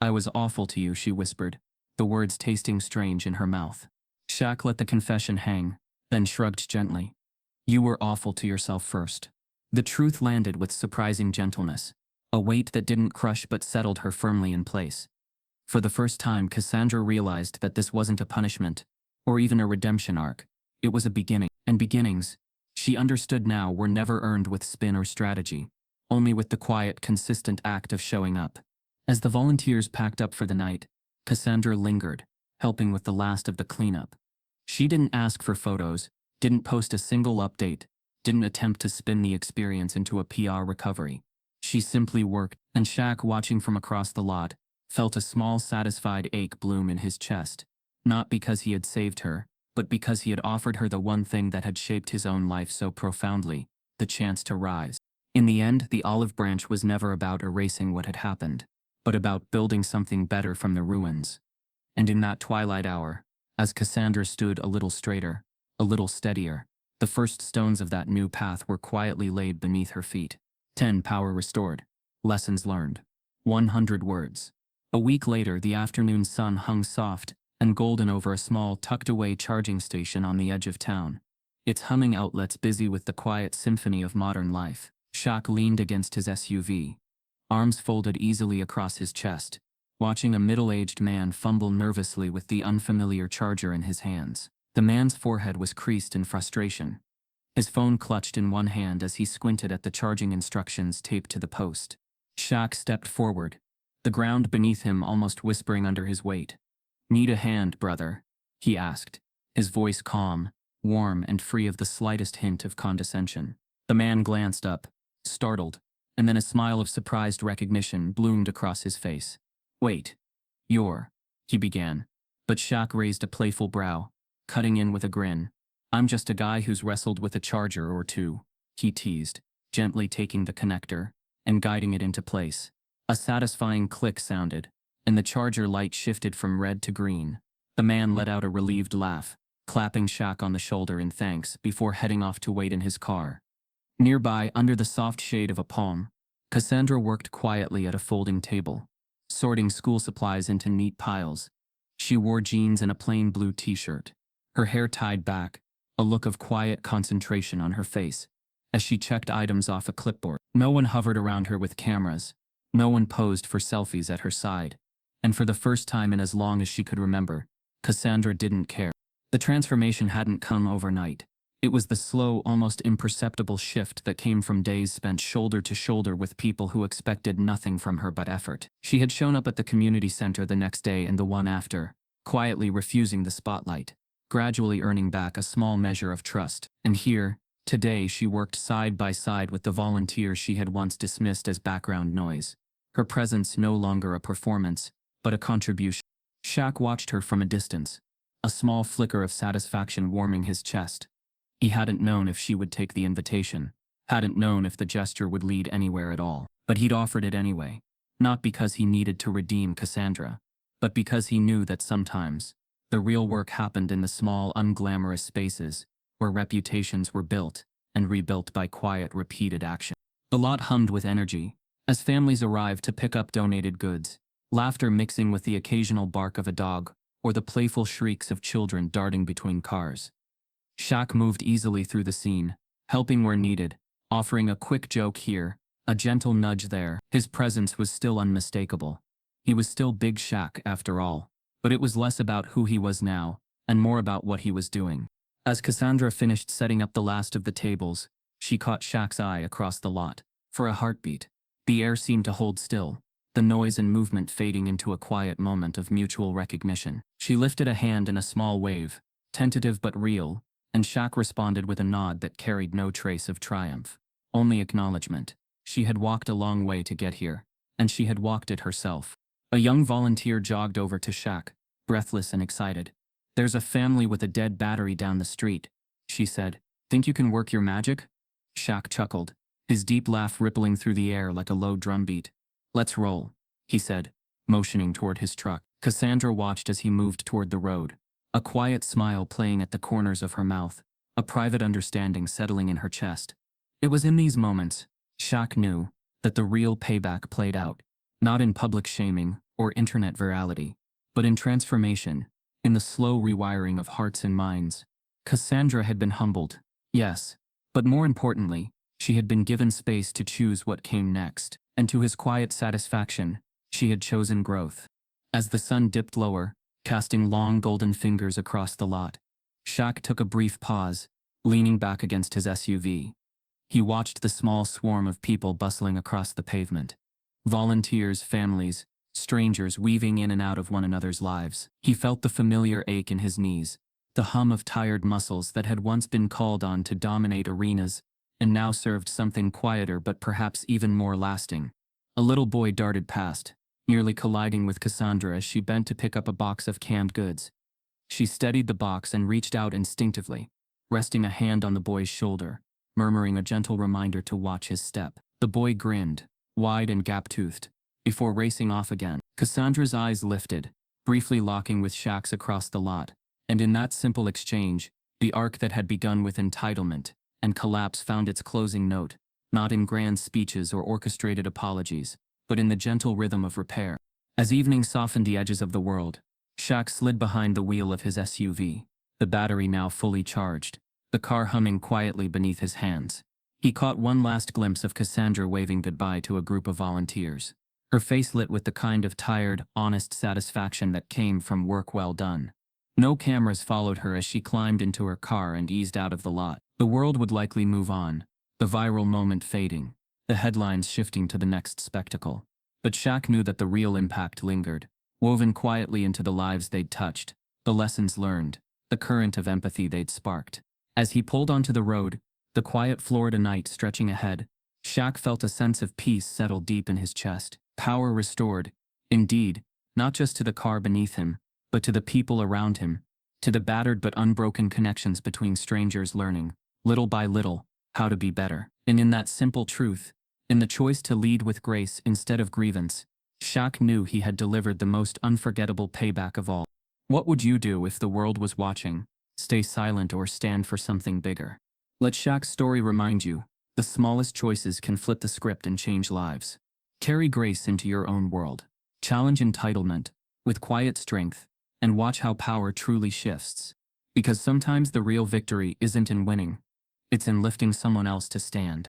"I was awful to you," she whispered, the words tasting strange in her mouth. Shaq let the confession hang, then shrugged gently. "You were awful to yourself first." The truth landed with surprising gentleness, a weight that didn't crush but settled her firmly in place. For the first time, Cassandra realized that this wasn't a punishment, or even a redemption arc. It was a beginning. And beginnings, she understood now, were never earned with spin or strategy, only with the quiet, consistent act of showing up. As the volunteers packed up for the night, Cassandra lingered, helping with the last of the cleanup. She didn't ask for photos, didn't post a single update, didn't attempt to spin the experience into a PR recovery. She simply worked, and Shaq, watching from across the lot, felt a small satisfied ache bloom in his chest, not because he had saved her, but because he had offered her the one thing that had shaped his own life so profoundly, the chance to rise. In the end, the olive branch was never about erasing what had happened, but about building something better from the ruins. And in that twilight hour, as Cassandra stood a little straighter, a little steadier, the first stones of that new path were quietly laid beneath her feet. 10 power restored. Lessons learned. 100 words. A week later, the afternoon sun hung soft and golden over a small, tucked-away charging station on the edge of town, its humming outlets busy with the quiet symphony of modern life. Shaq leaned against his SUV, arms folded easily across his chest, watching a middle-aged man fumble nervously with the unfamiliar charger in his hands. The man's forehead was creased in frustration, his phone clutched in one hand as he squinted at the charging instructions taped to the post. Shaq stepped forward, the ground beneath him almost whispering under his weight. "Need a hand, brother?" he asked, his voice calm, warm, and free of the slightest hint of condescension. The man glanced up, startled, and then a smile of surprised recognition bloomed across his face. "Wait. You're," he began. But Shaq raised a playful brow, cutting in with a grin. "I'm just a guy who's wrestled with a charger or two," he teased, gently taking the connector and guiding it into place. A satisfying click sounded, and the charger light shifted from red to green. The man let out a relieved laugh, clapping Shaq on the shoulder in thanks before heading off to wait in his car. Nearby, under the soft shade of a palm, Cassandra worked quietly at a folding table, sorting school supplies into neat piles. She wore jeans and a plain blue t-shirt, her hair tied back, a look of quiet concentration on her face, as she checked items off a clipboard. No one hovered around her with cameras. No one posed for selfies at her side. And for the first time in as long as she could remember, Cassandra didn't care. The transformation hadn't come overnight. It was the slow, almost imperceptible shift that came from days spent shoulder to shoulder with people who expected nothing from her but effort. She had shown up at the community center the next day and the one after, quietly refusing the spotlight, gradually earning back a small measure of trust. And here, today, she worked side by side with the volunteers she had once dismissed as background noise. Her presence no longer a performance, but a contribution. Shaq watched her from a distance, a small flicker of satisfaction warming his chest. He hadn't known if she would take the invitation, hadn't known if the gesture would lead anywhere at all. But he'd offered it anyway, not because he needed to redeem Cassandra, but because he knew that sometimes the real work happened in the small, unglamorous spaces where reputations were built and rebuilt by quiet, repeated action. The lot hummed with energy as families arrived to pick up donated goods, laughter mixing with the occasional bark of a dog or the playful shrieks of children darting between cars. Shaq moved easily through the scene, helping where needed, offering a quick joke here, a gentle nudge there. His presence was still unmistakable. He was still Big Shaq after all, but it was less about who he was now, and more about what he was doing. As Cassandra finished setting up the last of the tables, she caught Shaq's eye across the lot. For a heartbeat, the air seemed to hold still, the noise and movement fading into a quiet moment of mutual recognition. She lifted a hand in a small wave, tentative but real, and Shaq responded with a nod that carried no trace of triumph, only acknowledgement. She had walked a long way to get here, and she had walked it herself. A young volunteer jogged over to Shaq, breathless and excited. "There's a family with a dead battery down the street," she said. "Think you can work your magic?" Shaq chuckled, his deep laugh rippling through the air like a low drumbeat. "Let's roll," he said, motioning toward his truck. Cassandra watched as he moved toward the road, a quiet smile playing at the corners of her mouth, a private understanding settling in her chest. It was in these moments, Shaq knew, that the real payback played out, not in public shaming or internet virality, but in transformation, in the slow rewiring of hearts and minds. Cassandra had been humbled, yes, but more importantly, she had been given space to choose what came next, and to his quiet satisfaction, she had chosen growth. As the sun dipped lower, casting long golden fingers across the lot, Shaq took a brief pause, leaning back against his SUV. He watched the small swarm of people bustling across the pavement. Volunteers, families, strangers weaving in and out of one another's lives. He felt the familiar ache in his knees, the hum of tired muscles that had once been called on to dominate arenas, and now served something quieter but perhaps even more lasting. A little boy darted past, nearly colliding with Cassandra as she bent to pick up a box of canned goods. She steadied the box and reached out instinctively, resting a hand on the boy's shoulder, murmuring a gentle reminder to watch his step. The boy grinned, wide and gap-toothed, before racing off again. Cassandra's eyes lifted, briefly locking with Shaq's across the lot, and in that simple exchange, the arc that had begun with entitlement and collapse found its closing note, not in grand speeches or orchestrated apologies, but in the gentle rhythm of repair. As evening softened the edges of the world, Shaq slid behind the wheel of his SUV, the battery now fully charged, the car humming quietly beneath his hands. He caught one last glimpse of Cassandra waving goodbye to a group of volunteers, her face lit with the kind of tired, honest satisfaction that came from work well done. No cameras followed her as she climbed into her car and eased out of the lot. The world would likely move on, the viral moment fading, the headlines shifting to the next spectacle. But Shaq knew that the real impact lingered, woven quietly into the lives they'd touched, the lessons learned, the current of empathy they'd sparked. As he pulled onto the road, the quiet Florida night stretching ahead, Shaq felt a sense of peace settle deep in his chest. Power restored, indeed, not just to the car beneath him, but to the people around him, to the battered but unbroken connections between strangers learning, little by little, how to be better. And in that simple truth, in the choice to lead with grace instead of grievance, Shaq knew he had delivered the most unforgettable payback of all. What would you do if the world was watching? Stay silent or stand for something bigger? Let Shaq's story remind you, the smallest choices can flip the script and change lives. Carry grace into your own world. Challenge entitlement with quiet strength, and watch how power truly shifts. Because sometimes the real victory isn't in winning, it's in lifting someone else to stand.